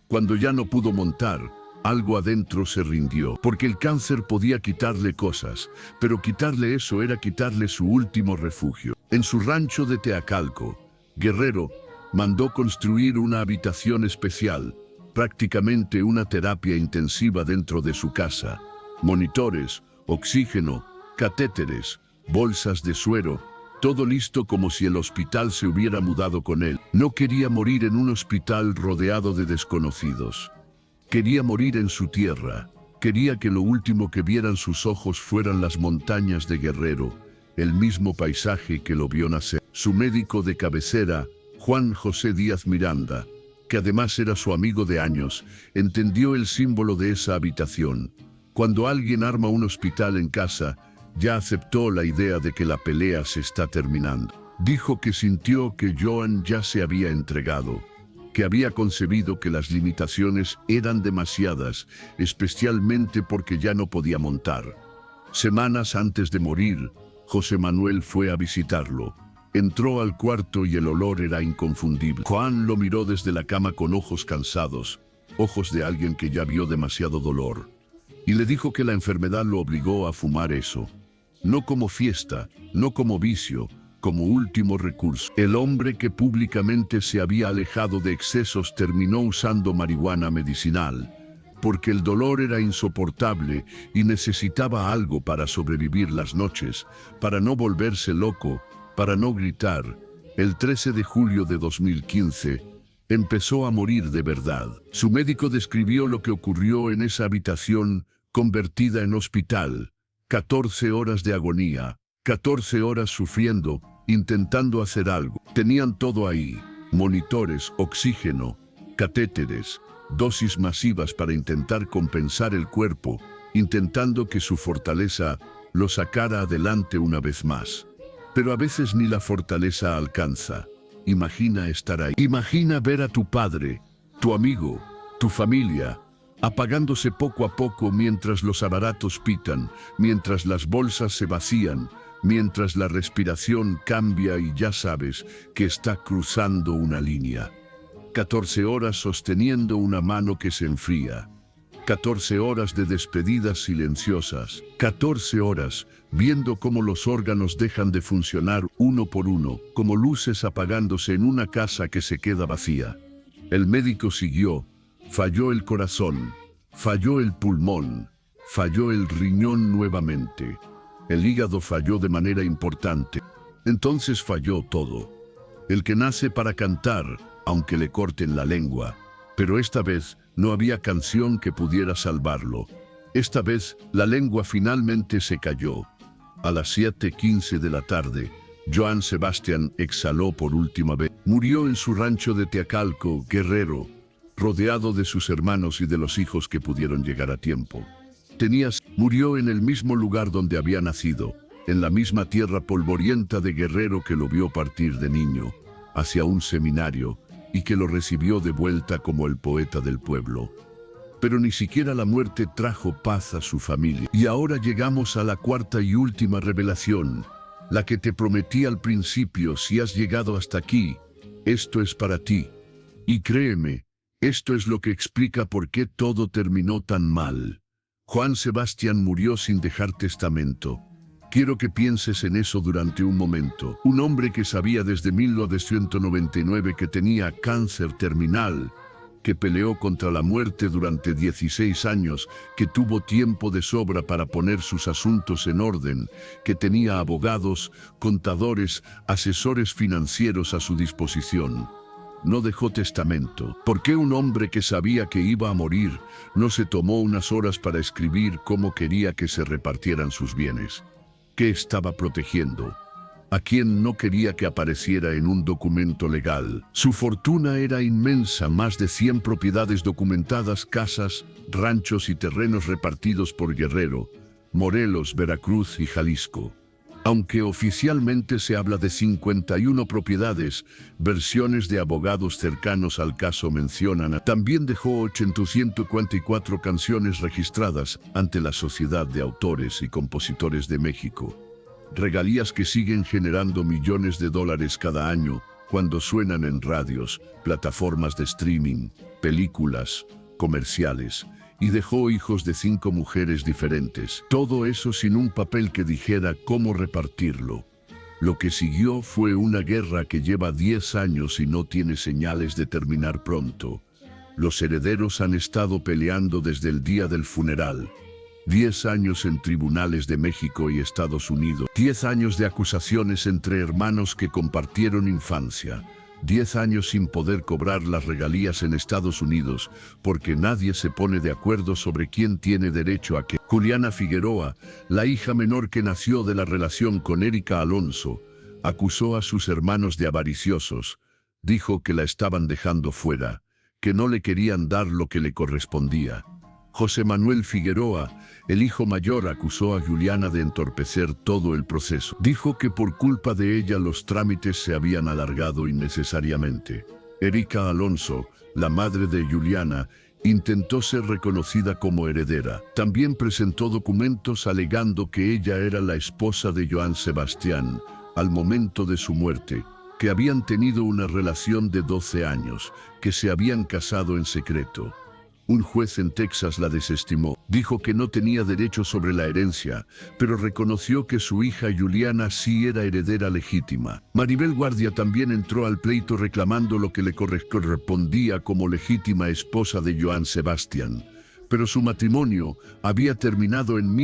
Cuando ya no pudo montar, Algo adentro se rindió, porque el cáncer podía quitarle cosas, pero quitarle eso era quitarle su último refugio. En su rancho de Teacalco, Guerrero mandó construir una habitación especial, prácticamente una terapia intensiva dentro de su casa. Monitores, oxígeno, catéteres, bolsas de suero, todo listo como si el hospital se hubiera mudado con él. No quería morir en un hospital rodeado de desconocidos. Quería morir en su tierra. Quería que lo último que vieran sus ojos fueran las montañas de Guerrero, el mismo paisaje que lo vio nacer. Su médico de cabecera, Juan José Díaz Miranda, que además era su amigo de años, entendió el símbolo de esa habitación. Cuando alguien arma un hospital en casa, ya aceptó la idea de que la pelea se está terminando. Dijo que sintió que Joan ya se había entregado, que había concebido que las limitaciones eran demasiadas, especialmente porque ya no podía montar. Semanas antes de morir, José Manuel fue a visitarlo. Entró al cuarto y el olor era inconfundible. Juan lo miró desde la cama con ojos cansados, ojos de alguien que ya vio demasiado dolor, y le dijo que la enfermedad lo obligó a fumar eso. No como fiesta, no como vicio, como último recurso. El hombre que públicamente se había alejado de excesos terminó usando marihuana medicinal, porque el dolor era insoportable y necesitaba algo para sobrevivir las noches, para no volverse loco, para no gritar. El 13 de julio de 2015, empezó a morir de verdad. Su médico describió lo que ocurrió en esa habitación convertida en hospital. 14 horas de agonía, 14 horas sufriendo, intentando hacer algo. Tenían todo ahí: monitores, oxígeno, catéteres, dosis masivas para intentar compensar el cuerpo, intentando que su fortaleza lo sacara adelante una vez más. Pero a veces ni la fortaleza alcanza. Imagina estar ahí. Imagina ver a tu padre, tu amigo, tu familia, apagándose poco a poco mientras los aparatos pitan, mientras las bolsas se vacían, mientras la respiración cambia y ya sabes que está cruzando una línea. 14 horas sosteniendo una mano que se enfría. 14 horas de despedidas silenciosas. 14 horas viendo cómo los órganos dejan de funcionar uno por uno, como luces apagándose en una casa que se queda vacía. El médico siguió. Falló el corazón, falló el pulmón, falló el riñón nuevamente. El hígado falló de manera importante. Entonces falló todo. El que nace para cantar, aunque le corten la lengua. Pero esta vez no había canción que pudiera salvarlo. Esta vez la lengua finalmente se cayó. A las 7:15 de la tarde, Joan Sebastián exhaló por última vez. Murió en su rancho de Teacalco, Guerrero, rodeado de sus hermanos y de los hijos que pudieron llegar a tiempo. Murió en el mismo lugar donde había nacido, en la misma tierra polvorienta de Guerrero que lo vio partir de niño, hacia un seminario, y que lo recibió de vuelta como el poeta del pueblo. Pero ni siquiera la muerte trajo paz a su familia. Y ahora llegamos a la cuarta y última revelación, la que te prometí al principio. Si has llegado hasta aquí, esto es para ti. Y créeme, esto es lo que explica por qué todo terminó tan mal. Juan Sebastián murió sin dejar testamento. Quiero que pienses en eso durante un momento. Un hombre que sabía desde 1999 que tenía cáncer terminal, que peleó contra la muerte durante 16 años, que tuvo tiempo de sobra para poner sus asuntos en orden, que tenía abogados, contadores, asesores financieros a su disposición. No dejó testamento. ¿Por qué un hombre que sabía que iba a morir no se tomó unas horas para escribir cómo quería que se repartieran sus bienes? ¿Qué estaba protegiendo? ¿A quién no quería que apareciera en un documento legal? Su fortuna era inmensa, más de 100 propiedades documentadas, casas, ranchos y terrenos repartidos por Guerrero, Morelos, Veracruz y Jalisco. Aunque oficialmente se habla de 51 propiedades, versiones de abogados cercanos al caso mencionan. También dejó 854 canciones registradas ante la Sociedad de Autores y Compositores de México. Regalías que siguen generando millones de dólares cada año cuando suenan en radios, plataformas de streaming, películas, comerciales y dejó hijos de 5 mujeres diferentes. Todo eso sin un papel que dijera cómo repartirlo. Lo que siguió fue una guerra que lleva 10 años y no tiene señales de terminar pronto. Los herederos han estado peleando desde el día del funeral. 10 años en tribunales de México y Estados Unidos. 10 años de acusaciones entre hermanos que compartieron infancia. 10 años sin poder cobrar las regalías en Estados Unidos, porque nadie se pone de acuerdo sobre quién tiene derecho a qué. Juliana Figueroa, la hija menor que nació de la relación con Erika Alonso, acusó a sus hermanos de avariciosos. Dijo que la estaban dejando fuera, que no le querían dar lo que le correspondía. José Manuel Figueroa, el hijo mayor, acusó a Juliana de entorpecer todo el proceso. Dijo que por culpa de ella los trámites se habían alargado innecesariamente. Erika Alonso, la madre de Juliana, intentó ser reconocida como heredera. También presentó documentos alegando que ella era la esposa de Joan Sebastián al momento de su muerte, que habían tenido una relación de 12 años, que se habían casado en secreto. Un juez en Texas la desestimó. Dijo que no tenía derecho sobre la herencia, pero reconoció que su hija Juliana sí era heredera legítima. Maribel Guardia también entró al pleito reclamando lo que le correspondía como legítima esposa de Joan Sebastián. Pero su matrimonio había terminado en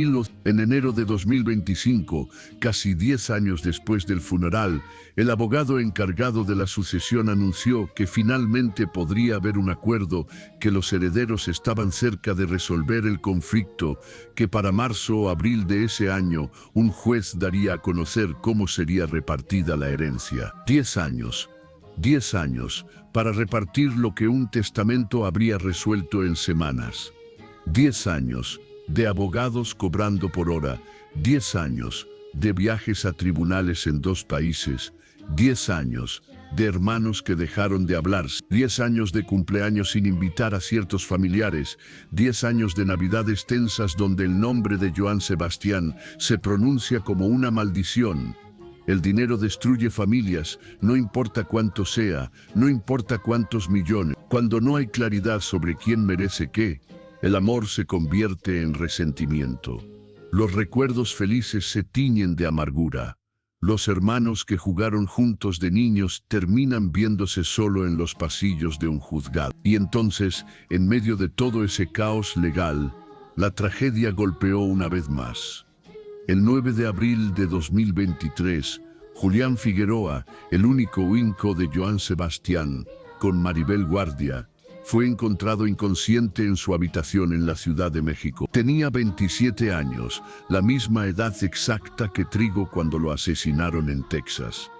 enero de 2025, casi 10 años después del funeral. El abogado encargado de la sucesión anunció que finalmente podría haber un acuerdo, que los herederos estaban cerca de resolver el conflicto, que para marzo o abril de ese año un juez daría a conocer cómo sería repartida la herencia. 10 años. 10 años para repartir lo que un testamento habría resuelto en semanas. 10 años de abogados cobrando por hora, 10 años de viajes a tribunales en 2 países, 10 años de hermanos que dejaron de hablarse, 10 años de cumpleaños sin invitar a ciertos familiares, 10 años de navidades tensas donde el nombre de Joan Sebastián se pronuncia como una maldición. El dinero destruye familias, no importa cuánto sea, no importa cuántos millones. Cuando no hay claridad sobre quién merece qué, el amor se convierte en resentimiento. Los recuerdos felices se tiñen de amargura. Los hermanos que jugaron juntos de niños terminan viéndose solo en los pasillos de un juzgado. Y entonces, en medio de todo ese caos legal, la tragedia golpeó una vez más. El 9 de abril de 2023, Julián Figueroa, el único hijo de Joan Sebastián, con Maribel Guardia, fue encontrado inconsciente en su habitación en la Ciudad de México. Tenía 27 años, la misma edad exacta que Trigo cuando lo asesinaron en Texas.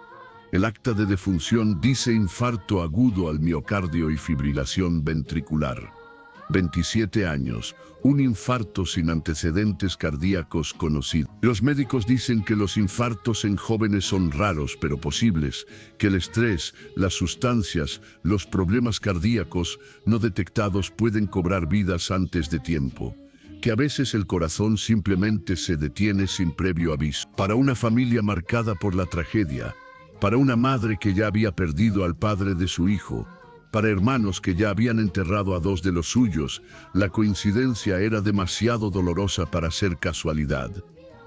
El acta de defunción dice infarto agudo al miocardio y fibrilación ventricular. 27 años, un infarto sin antecedentes cardíacos conocidos. Los médicos dicen que los infartos en jóvenes son raros pero posibles, que el estrés, las sustancias, los problemas cardíacos no detectados pueden cobrar vidas antes de tiempo, que a veces el corazón simplemente se detiene sin previo aviso. Para una familia marcada por la tragedia, para una madre que ya había perdido al padre de su hijo, para hermanos que ya habían enterrado a 2 de los suyos, la coincidencia era demasiado dolorosa para ser casualidad.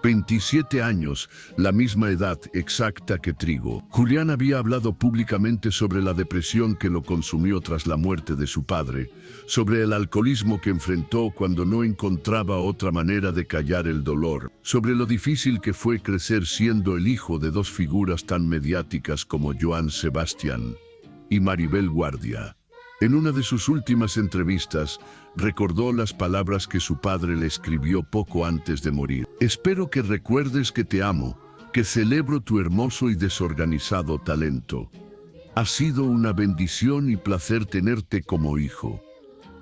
27 años, la misma edad exacta que Trigo. Julián había hablado públicamente sobre la depresión que lo consumió tras la muerte de su padre, sobre el alcoholismo que enfrentó cuando no encontraba otra manera de callar el dolor, sobre lo difícil que fue crecer siendo el hijo de 2 figuras tan mediáticas como Joan Sebastián y Maribel Guardia. En una de sus últimas entrevistas, recordó las palabras que su padre le escribió poco antes de morir. Espero que recuerdes que te amo, que celebro tu hermoso y desorganizado talento. Ha sido una bendición y placer tenerte como hijo.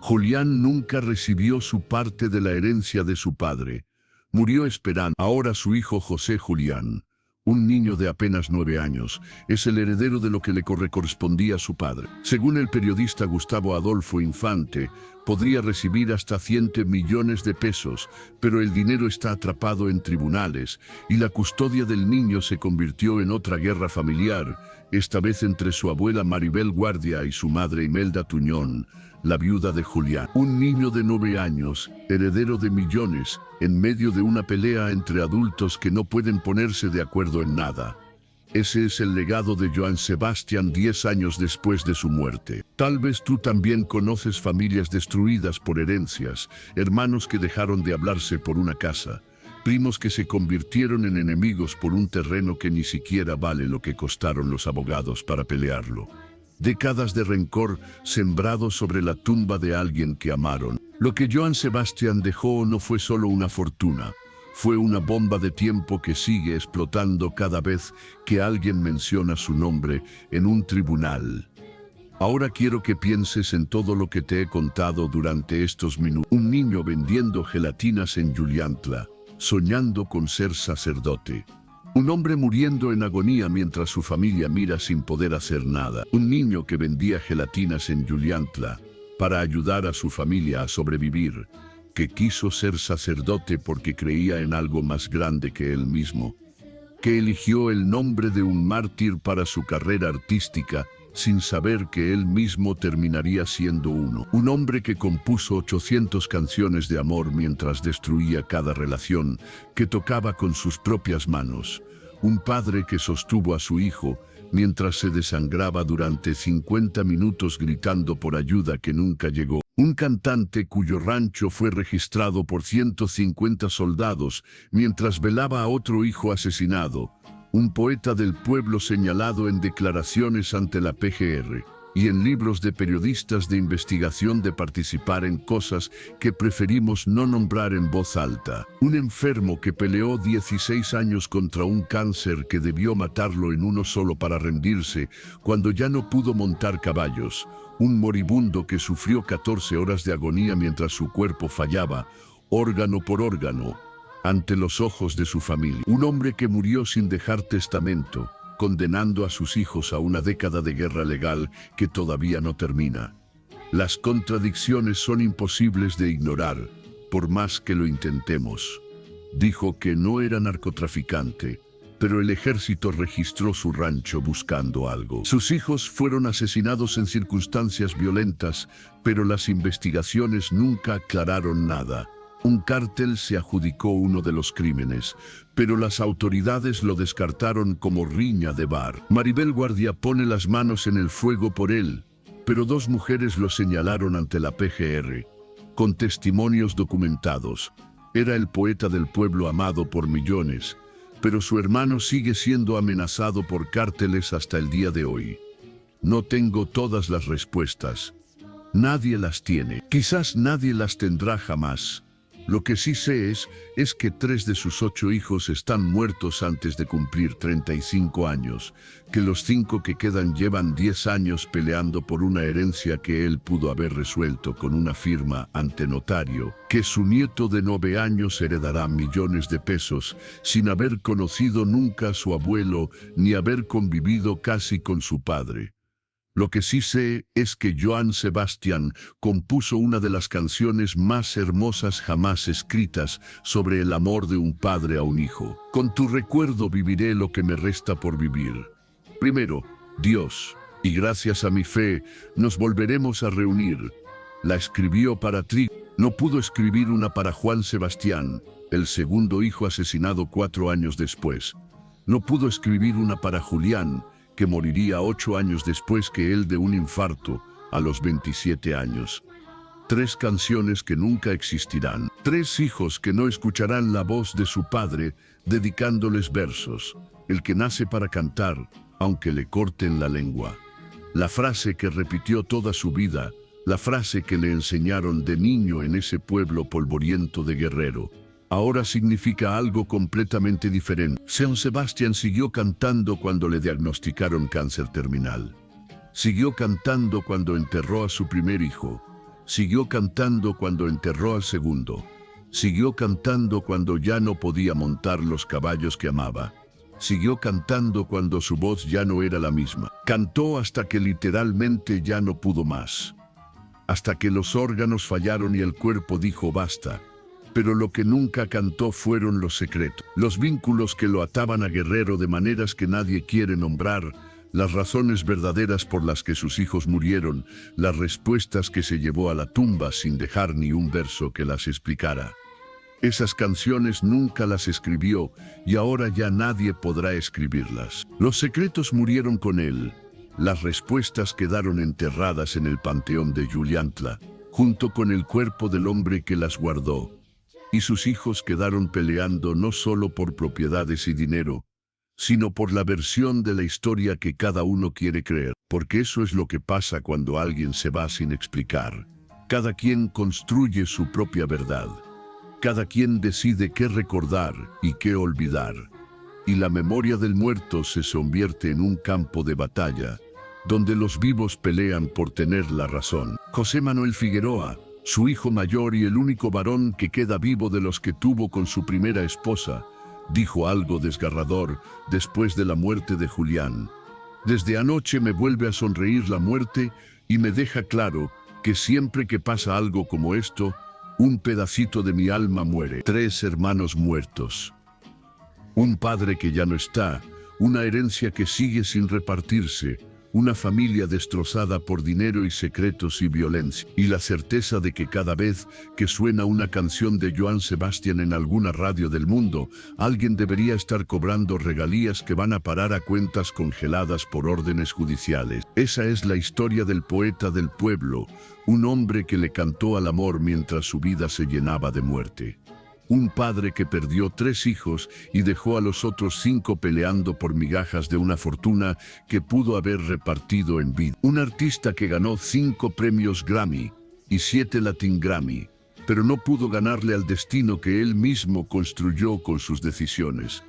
Julián nunca recibió su parte de la herencia de su padre. Murió esperando. Ahora su hijo José Julián, un niño de apenas 9 años, es el heredero de lo que le correspondía a su padre. Según el periodista Gustavo Adolfo Infante, Podría recibir hasta 100 millones de pesos, pero el dinero está atrapado en tribunales y la custodia del niño se convirtió en otra guerra familiar, esta vez entre su abuela Maribel Guardia y su madre Imelda Tuñón, la viuda de Julián. Un niño de 9 años, heredero de millones, en medio de una pelea entre adultos que no pueden ponerse de acuerdo en nada. Ese es el legado de Johann Sebastian 10 años después de su muerte. Tal vez tú también conoces familias destruidas por herencias, hermanos que dejaron de hablarse por una casa, primos que se convirtieron en enemigos por un terreno que ni siquiera vale lo que costaron los abogados para pelearlo. Décadas de rencor sembrados sobre la tumba de alguien que amaron. Lo que Johann Sebastian dejó no fue solo una fortuna. Fue una bomba de tiempo que sigue explotando cada vez que alguien menciona su nombre en un tribunal. Ahora quiero que pienses en todo lo que te he contado durante estos minutos. Un niño vendiendo gelatinas en Juliantla, soñando con ser sacerdote. Un hombre muriendo en agonía mientras su familia mira sin poder hacer nada. Un niño que vendía gelatinas en Juliantla para ayudar a su familia a sobrevivir, que quiso ser sacerdote porque creía en algo más grande que él mismo, que eligió el nombre de un mártir para su carrera artística sin saber que él mismo terminaría siendo uno. Un hombre que compuso 800 canciones de amor mientras destruía cada relación que tocaba con sus propias manos. Un padre que sostuvo a su hijo mientras se desangraba durante 50 minutos gritando por ayuda que nunca llegó. Un cantante cuyo rancho fue registrado por 150 soldados mientras velaba a otro hijo asesinado. Un poeta del pueblo señalado en declaraciones ante la PGR y en libros de periodistas de investigación de participar en cosas que preferimos no nombrar en voz alta. Un enfermo que peleó 16 años contra un cáncer que debió matarlo en uno solo para rendirse cuando ya no pudo montar caballos. Un moribundo que sufrió 14 horas de agonía mientras su cuerpo fallaba, órgano por órgano, ante los ojos de su familia. Un hombre que murió sin dejar testamento, condenando a sus hijos a una década de guerra legal que todavía no termina. Las contradicciones son imposibles de ignorar, por más que lo intentemos. Dijo que no era narcotraficante, pero el ejército registró su rancho buscando algo. Sus hijos fueron asesinados en circunstancias violentas, pero las investigaciones nunca aclararon nada. Un cártel se adjudicó uno de los crímenes, pero las autoridades lo descartaron como riña de bar. Maribel Guardia pone las manos en el fuego por él, pero 2 mujeres lo señalaron ante la PGR, con testimonios documentados. Era el poeta del pueblo amado por millones, pero su hermano sigue siendo amenazado por cárteles hasta el día de hoy. No tengo todas las respuestas. Nadie las tiene. Quizás nadie las tendrá jamás. Lo que sí sé es que 3 de sus 8 hijos están muertos antes de cumplir 35 años, que los 5 que quedan llevan 10 años peleando por una herencia que él pudo haber resuelto con una firma ante notario, que su nieto de 9 años heredará millones de pesos sin haber conocido nunca a su abuelo ni haber convivido casi con su padre. Lo que sí sé es que Johann Sebastian compuso una de las canciones más hermosas jamás escritas sobre el amor de un padre a un hijo. Con tu recuerdo viviré lo que me resta por vivir. Primero, Dios, y gracias a mi fe, nos volveremos a reunir. La escribió para Trigo. No pudo escribir una para Juan Sebastián, el segundo hijo asesinado 4 años después. No pudo escribir una para Julián, que moriría 8 años después que él de un infarto, a los 27 años. 3 canciones que nunca existirán. 3 hijos que no escucharán la voz de su padre, dedicándoles versos. El que nace para cantar, aunque le corten la lengua. La frase que repitió toda su vida, la frase que le enseñaron de niño en ese pueblo polvoriento de Guerrero. Ahora significa algo completamente diferente. Johann Sebastian siguió cantando cuando le diagnosticaron cáncer terminal. Siguió cantando cuando enterró a su primer hijo. Siguió cantando cuando enterró al segundo. Siguió cantando cuando ya no podía montar los caballos que amaba. Siguió cantando cuando su voz ya no era la misma. Cantó hasta que literalmente ya no pudo más. hasta que los órganos fallaron y el cuerpo dijo basta. Pero lo que nunca cantó fueron los secretos, los vínculos que lo ataban a Guerrero de maneras que nadie quiere nombrar, las razones verdaderas por las que sus hijos murieron, las respuestas que se llevó a la tumba sin dejar ni un verso que las explicara. Esas canciones nunca las escribió y ahora ya nadie podrá escribirlas. Los secretos murieron con él. Las respuestas quedaron enterradas en el panteón de Juliantla, junto con el cuerpo del hombre que las guardó. Y sus hijos quedaron peleando no solo por propiedades y dinero, sino por la versión de la historia que cada uno quiere creer. Porque eso es lo que pasa cuando alguien se va sin explicar. Cada quien construye su propia verdad. Cada quien decide qué recordar y qué olvidar. Y la memoria del muerto se convierte en un campo de batalla, donde los vivos pelean por tener la razón. José Manuel Figueroa, su hijo mayor y el único varón que queda vivo de los que tuvo con su primera esposa, dijo algo desgarrador después de la muerte de Julián. Desde anoche me vuelve a sonreír la muerte y me deja claro que siempre que pasa algo como esto, un pedacito de mi alma muere. 3 hermanos muertos. Un padre que ya no está, una herencia que sigue sin repartirse, una familia destrozada por dinero y secretos y violencia, y la certeza de que cada vez que suena una canción de Joan Sebastián en alguna radio del mundo, alguien debería estar cobrando regalías que van a parar a cuentas congeladas por órdenes judiciales. Esa es la historia del poeta del pueblo, un hombre que le cantó al amor mientras su vida se llenaba de muerte. Un padre que perdió 3 hijos y dejó a los otros 5 peleando por migajas de una fortuna que pudo haber repartido en vida. Un artista que ganó 5 premios Grammy y 7 Latin Grammy, pero no pudo ganarle al destino que él mismo construyó con sus decisiones.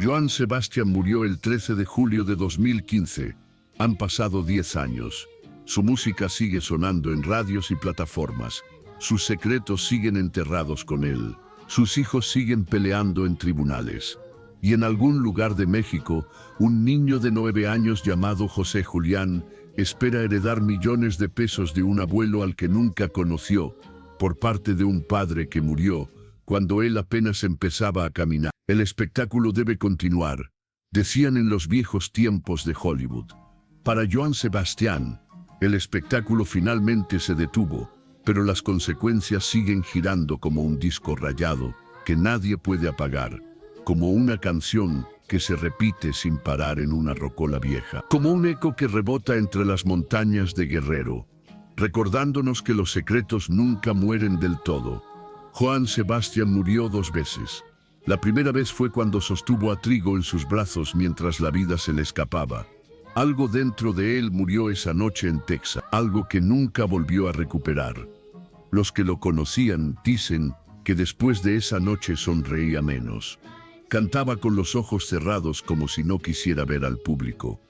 Joan Sebastián murió el 13 de julio de 2015. Han pasado 10 años. Su música sigue sonando en radios y plataformas. Sus secretos siguen enterrados con él. Sus hijos siguen peleando en tribunales. Y en algún lugar de México, un niño de 9 años llamado José Julián espera heredar millones de pesos de un abuelo al que nunca conoció, por parte de un padre que murió cuando él apenas empezaba a caminar. El espectáculo debe continuar, decían en los viejos tiempos de Hollywood. Para Joan Sebastián, el espectáculo finalmente se detuvo, pero las consecuencias siguen girando como un disco rayado que nadie puede apagar, como una canción que se repite sin parar en una rocola vieja, como un eco que rebota entre las montañas de Guerrero, recordándonos que los secretos nunca mueren del todo. Joan Sebastián murió 2 veces. La primera vez fue cuando sostuvo a Trigo en sus brazos mientras la vida se le escapaba. Algo dentro de él murió esa noche en Texas, algo que nunca volvió a recuperar. Los que lo conocían dicen que después de esa noche sonreía menos. Cantaba con los ojos cerrados como si no quisiera ver al público,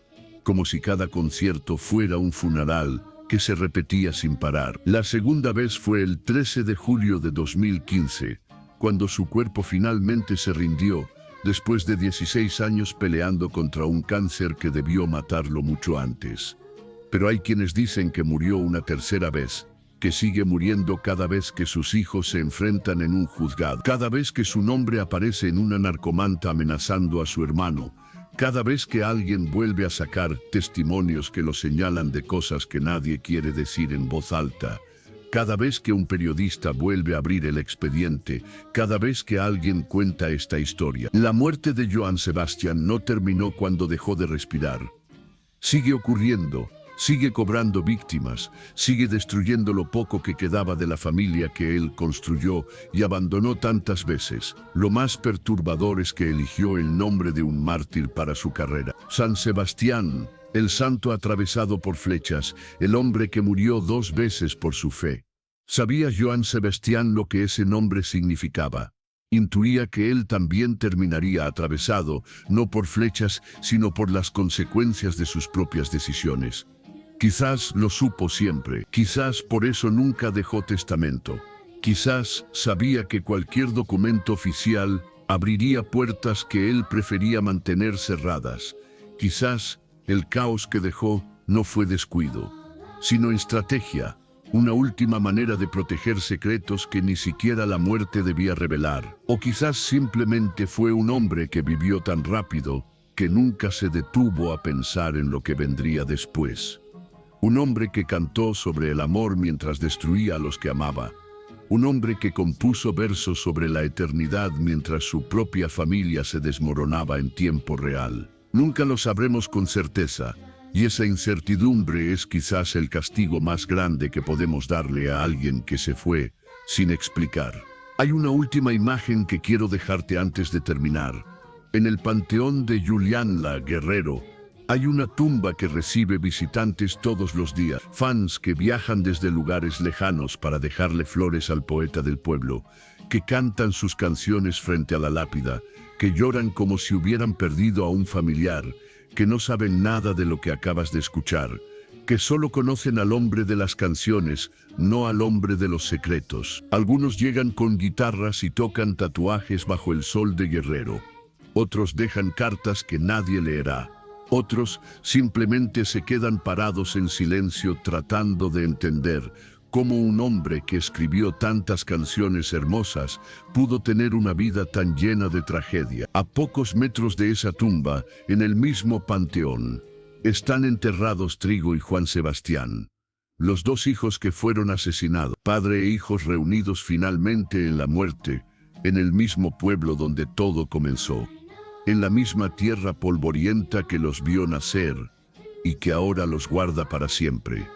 como si cada concierto fuera un funeral que se repetía sin parar. La segunda vez fue el 13 de julio de 2015, cuando su cuerpo finalmente se rindió, después de 16 años peleando contra un cáncer que debió matarlo mucho antes. Pero hay quienes dicen que murió una tercera vez, que sigue muriendo cada vez que sus hijos se enfrentan en un juzgado, cada vez que su nombre aparece en una narcomanta amenazando a su hermano, cada vez que alguien vuelve a sacar testimonios que lo señalan de cosas que nadie quiere decir en voz alta, cada vez que un periodista vuelve a abrir el expediente, cada vez que alguien cuenta esta historia. La muerte de Joan Sebastián no terminó cuando dejó de respirar. Sigue ocurriendo, sigue cobrando víctimas, sigue destruyendo lo poco que quedaba de la familia que él construyó y abandonó tantas veces. Lo más perturbador es que eligió el nombre de un mártir para su carrera. San Sebastián, el santo atravesado por flechas, el hombre que murió 2 veces por su fe. ¿Sabía Joan Sebastián lo que ese nombre significaba? Intuía que él también terminaría atravesado, no por flechas, sino por las consecuencias de sus propias decisiones. Quizás lo supo siempre, quizás por eso nunca dejó testamento. Quizás sabía que cualquier documento oficial abriría puertas que él prefería mantener cerradas. Quizás el caos que dejó no fue descuido, sino estrategia, una última manera de proteger secretos que ni siquiera la muerte debía revelar. O quizás simplemente fue un hombre que vivió tan rápido que nunca se detuvo a pensar en lo que vendría después. Un hombre que cantó sobre el amor mientras destruía a los que amaba. Un hombre que compuso versos sobre la eternidad mientras su propia familia se desmoronaba en tiempo real. Nunca lo sabremos con certeza, y esa incertidumbre es quizás el castigo más grande que podemos darle a alguien que se fue sin explicar. Hay una última imagen que quiero dejarte antes de terminar. En el panteón de Juliantla, Guerrero, hay una tumba que recibe visitantes todos los días, fans que viajan desde lugares lejanos para dejarle flores al poeta del pueblo, que cantan sus canciones frente a la lápida, que lloran como si hubieran perdido a un familiar, que no saben nada de lo que acabas de escuchar, que solo conocen al hombre de las canciones, no al hombre de los secretos. Algunos llegan con guitarras y tocan tatuajes bajo el sol de Guerrero. Otros dejan cartas que nadie leerá. Otros simplemente se quedan parados en silencio tratando de entender cómo un hombre que escribió tantas canciones hermosas pudo tener una vida tan llena de tragedia. A pocos metros de esa tumba, en el mismo panteón, están enterrados Trigo y Juan Sebastián, los dos hijos que fueron asesinados, padre e hijos reunidos finalmente en la muerte, en el mismo pueblo donde todo comenzó. En la misma tierra polvorienta que los vio nacer y que ahora los guarda para siempre.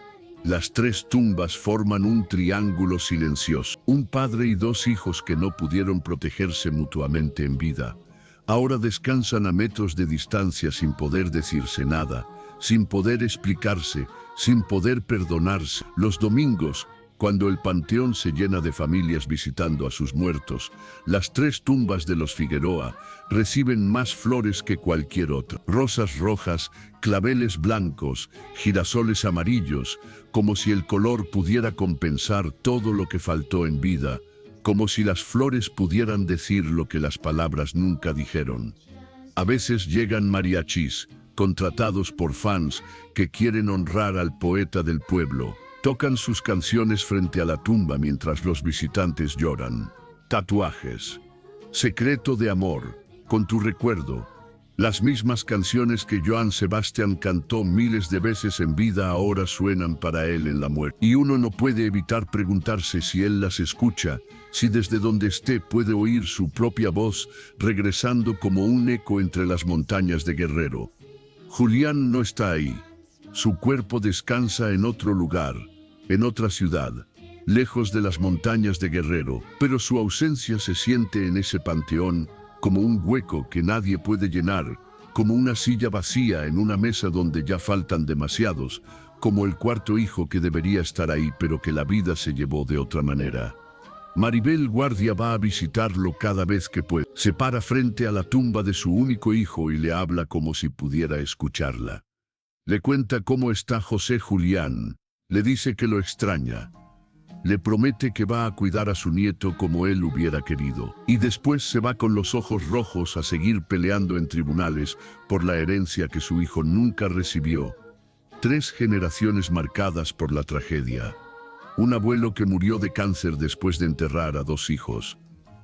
Las tres tumbas forman un triángulo silencioso. Un padre y dos hijos que no pudieron protegerse mutuamente en vida. Ahora descansan a metros de distancia sin poder decirse nada, sin poder explicarse, sin poder perdonarse. Los domingos, cuando el panteón se llena de familias visitando a sus muertos, las tres tumbas de los Figueroa reciben más flores que cualquier otra. Rosas rojas, claveles blancos, girasoles amarillos, como si el color pudiera compensar todo lo que faltó en vida, como si las flores pudieran decir lo que las palabras nunca dijeron. A veces llegan mariachis, contratados por fans que quieren honrar al poeta del pueblo. Tocan sus canciones frente a la tumba mientras los visitantes lloran. Tatuajes. Secreto de amor. Con tu recuerdo. Las mismas canciones que Joan Sebastián cantó miles de veces en vida ahora suenan para él en la muerte. Y uno no puede evitar preguntarse si él las escucha, si desde donde esté puede oír su propia voz regresando como un eco entre las montañas de Guerrero. Julián no está ahí. Su cuerpo descansa en otro lugar, en otra ciudad, lejos de las montañas de Guerrero, pero su ausencia se siente en ese panteón como un hueco que nadie puede llenar, como una silla vacía en una mesa donde ya faltan demasiados, como el cuarto hijo que debería estar ahí pero que la vida se llevó de otra manera. Maribel Guardia va a visitarlo cada vez que puede. Se para frente a la tumba de su único hijo y le habla como si pudiera escucharla. Le cuenta cómo está José Julián, le dice que lo extraña, le promete que va a cuidar a su nieto como él hubiera querido, y después se va con los ojos rojos a seguir peleando en tribunales por la herencia que su hijo nunca recibió. 3 generaciones marcadas por la tragedia. Un abuelo que murió de cáncer después de enterrar a 2 hijos.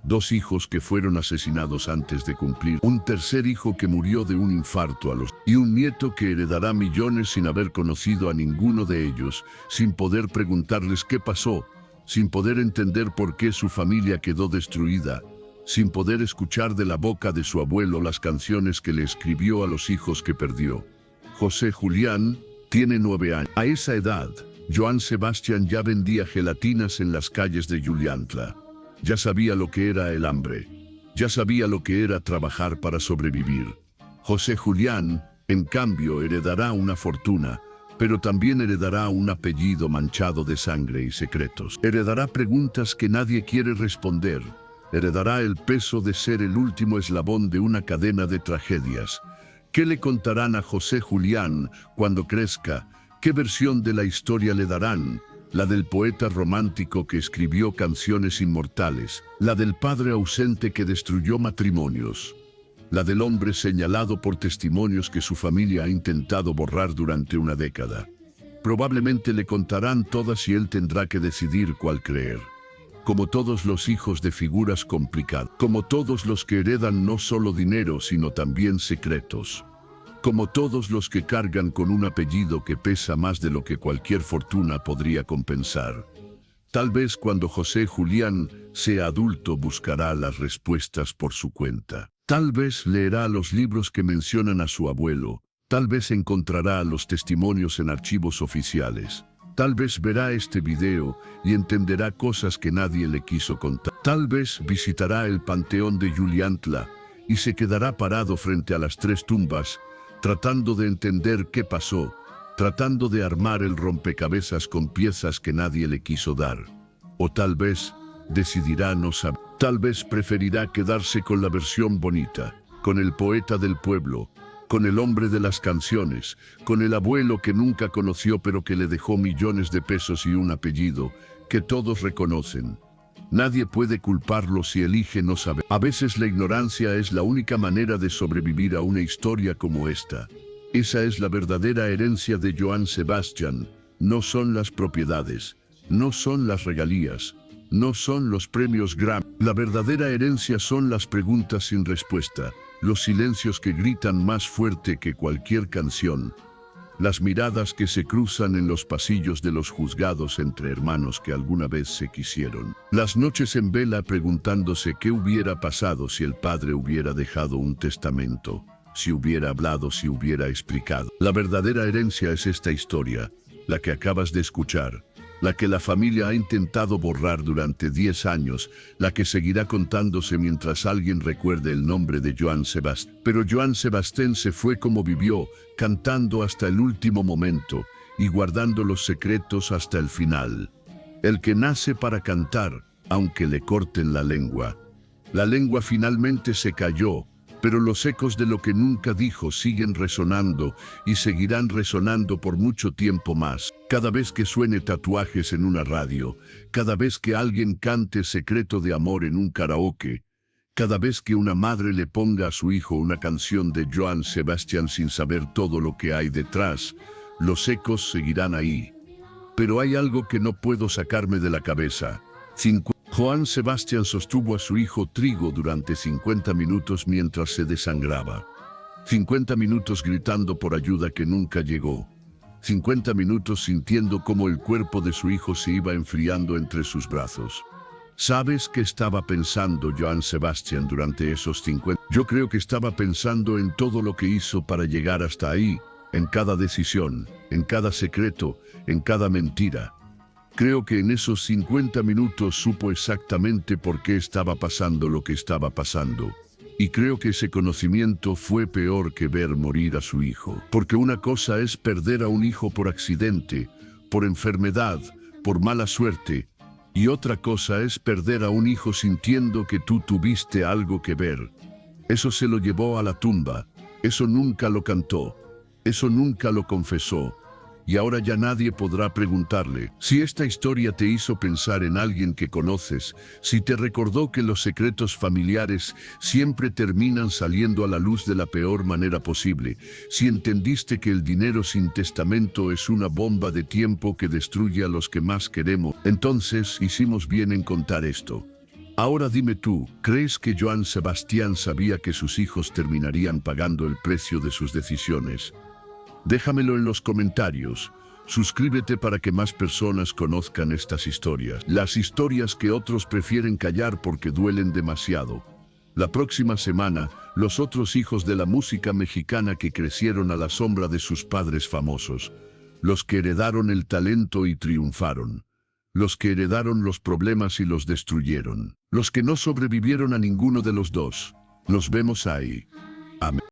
2 hijos que fueron asesinados antes de cumplir. Un tercer hijo que murió de un infarto y un nieto que heredará millones sin haber conocido a ninguno de ellos, sin poder preguntarles qué pasó, sin poder entender por qué su familia quedó destruida, sin poder escuchar de la boca de su abuelo las canciones que le escribió a los hijos que perdió. José Julián tiene 9 años. A esa edad, Joan Sebastián ya vendía gelatinas en las calles de Juliantla. Ya sabía lo que era el hambre. Ya sabía lo que era trabajar para sobrevivir. José Julián, en cambio, heredará una fortuna, pero también heredará un apellido manchado de sangre y secretos. Heredará preguntas que nadie quiere responder. Heredará el peso de ser el último eslabón de una cadena de tragedias. ¿Qué le contarán a José Julián cuando crezca? ¿Qué versión de la historia le darán? La del poeta romántico que escribió canciones inmortales, la del padre ausente que destruyó matrimonios, la del hombre señalado por testimonios que su familia ha intentado borrar durante una década. Probablemente le contarán todas y él tendrá que decidir cuál creer. Como todos los hijos de figuras complicadas, como todos los que heredan no solo dinero sino también secretos, como todos los que cargan con un apellido que pesa más de lo que cualquier fortuna podría compensar. Tal vez cuando José Julián sea adulto buscará las respuestas por su cuenta. Tal vez leerá los libros que mencionan a su abuelo. Tal vez encontrará los testimonios en archivos oficiales. Tal vez verá este video y entenderá cosas que nadie le quiso contar. Tal vez visitará el panteón de Juliantla y se quedará parado frente a las 3 tumbas, tratando de entender qué pasó, tratando de armar el rompecabezas con piezas que nadie le quiso dar. O tal vez decidirá no saber. Tal vez preferirá quedarse con la versión bonita, con el poeta del pueblo, con el hombre de las canciones, con el abuelo que nunca conoció pero que le dejó millones de pesos y un apellido que todos reconocen. Nadie puede culparlo si elige no saber. A veces la ignorancia es la única manera de sobrevivir a una historia como esta. Esa es la verdadera herencia de Johann Sebastian. No son las propiedades, no son las regalías, no son los premios Grammy. La verdadera herencia son las preguntas sin respuesta, los silencios que gritan más fuerte que cualquier canción, las miradas que se cruzan en los pasillos de los juzgados entre hermanos que alguna vez se quisieron, las noches en vela preguntándose qué hubiera pasado si el padre hubiera dejado un testamento, si hubiera hablado, si hubiera explicado. La verdadera herencia es esta historia, la que acabas de escuchar, la que la familia ha intentado borrar durante 10 años, la que seguirá contándose mientras alguien recuerde el nombre de Johann Sebastian. Pero Johann Sebastian se fue como vivió, cantando hasta el último momento y guardando los secretos hasta el final. El que nace para cantar, aunque le corten la lengua. La lengua finalmente se cayó, pero los ecos de lo que nunca dijo siguen resonando y seguirán resonando por mucho tiempo más. Cada vez que suene tatuajes en una radio, cada vez que alguien cante Secreto de Amor en un karaoke, cada vez que una madre le ponga a su hijo una canción de Johann Sebastian sin saber todo lo que hay detrás, los ecos seguirán ahí. Pero hay algo que no puedo sacarme de la cabeza. Johann Sebastian sostuvo a su hijo Trigo durante 50 minutos mientras se desangraba. 50 minutos gritando por ayuda que nunca llegó. 50 minutos sintiendo cómo el cuerpo de su hijo se iba enfriando entre sus brazos. ¿Sabes qué estaba pensando Johann Sebastian durante esos 50? Yo creo que estaba pensando en todo lo que hizo para llegar hasta ahí, en cada decisión, en cada secreto, en cada mentira. Creo que en esos 50 minutos supo exactamente por qué estaba pasando lo que estaba pasando. Y creo que ese conocimiento fue peor que ver morir a su hijo. Porque una cosa es perder a un hijo por accidente, por enfermedad, por mala suerte. Y otra cosa es perder a un hijo sintiendo que tú tuviste algo que ver. Eso se lo llevó a la tumba. Eso nunca lo cantó. Eso nunca lo confesó. Y ahora ya nadie podrá preguntarle. Si esta historia te hizo pensar en alguien que conoces, si te recordó que los secretos familiares siempre terminan saliendo a la luz de la peor manera posible, si entendiste que el dinero sin testamento es una bomba de tiempo que destruye a los que más queremos, entonces hicimos bien en contar esto. Ahora dime tú, ¿crees que Johann Sebastian sabía que sus hijos terminarían pagando el precio de sus decisiones? Déjamelo en los comentarios. Suscríbete para que más personas conozcan estas historias. Las historias que otros prefieren callar porque duelen demasiado. La próxima semana, los otros hijos de la música mexicana que crecieron a la sombra de sus padres famosos. Los que heredaron el talento y triunfaron. Los que heredaron los problemas y los destruyeron. Los que no sobrevivieron a ninguno de los dos. Nos vemos ahí. Amén.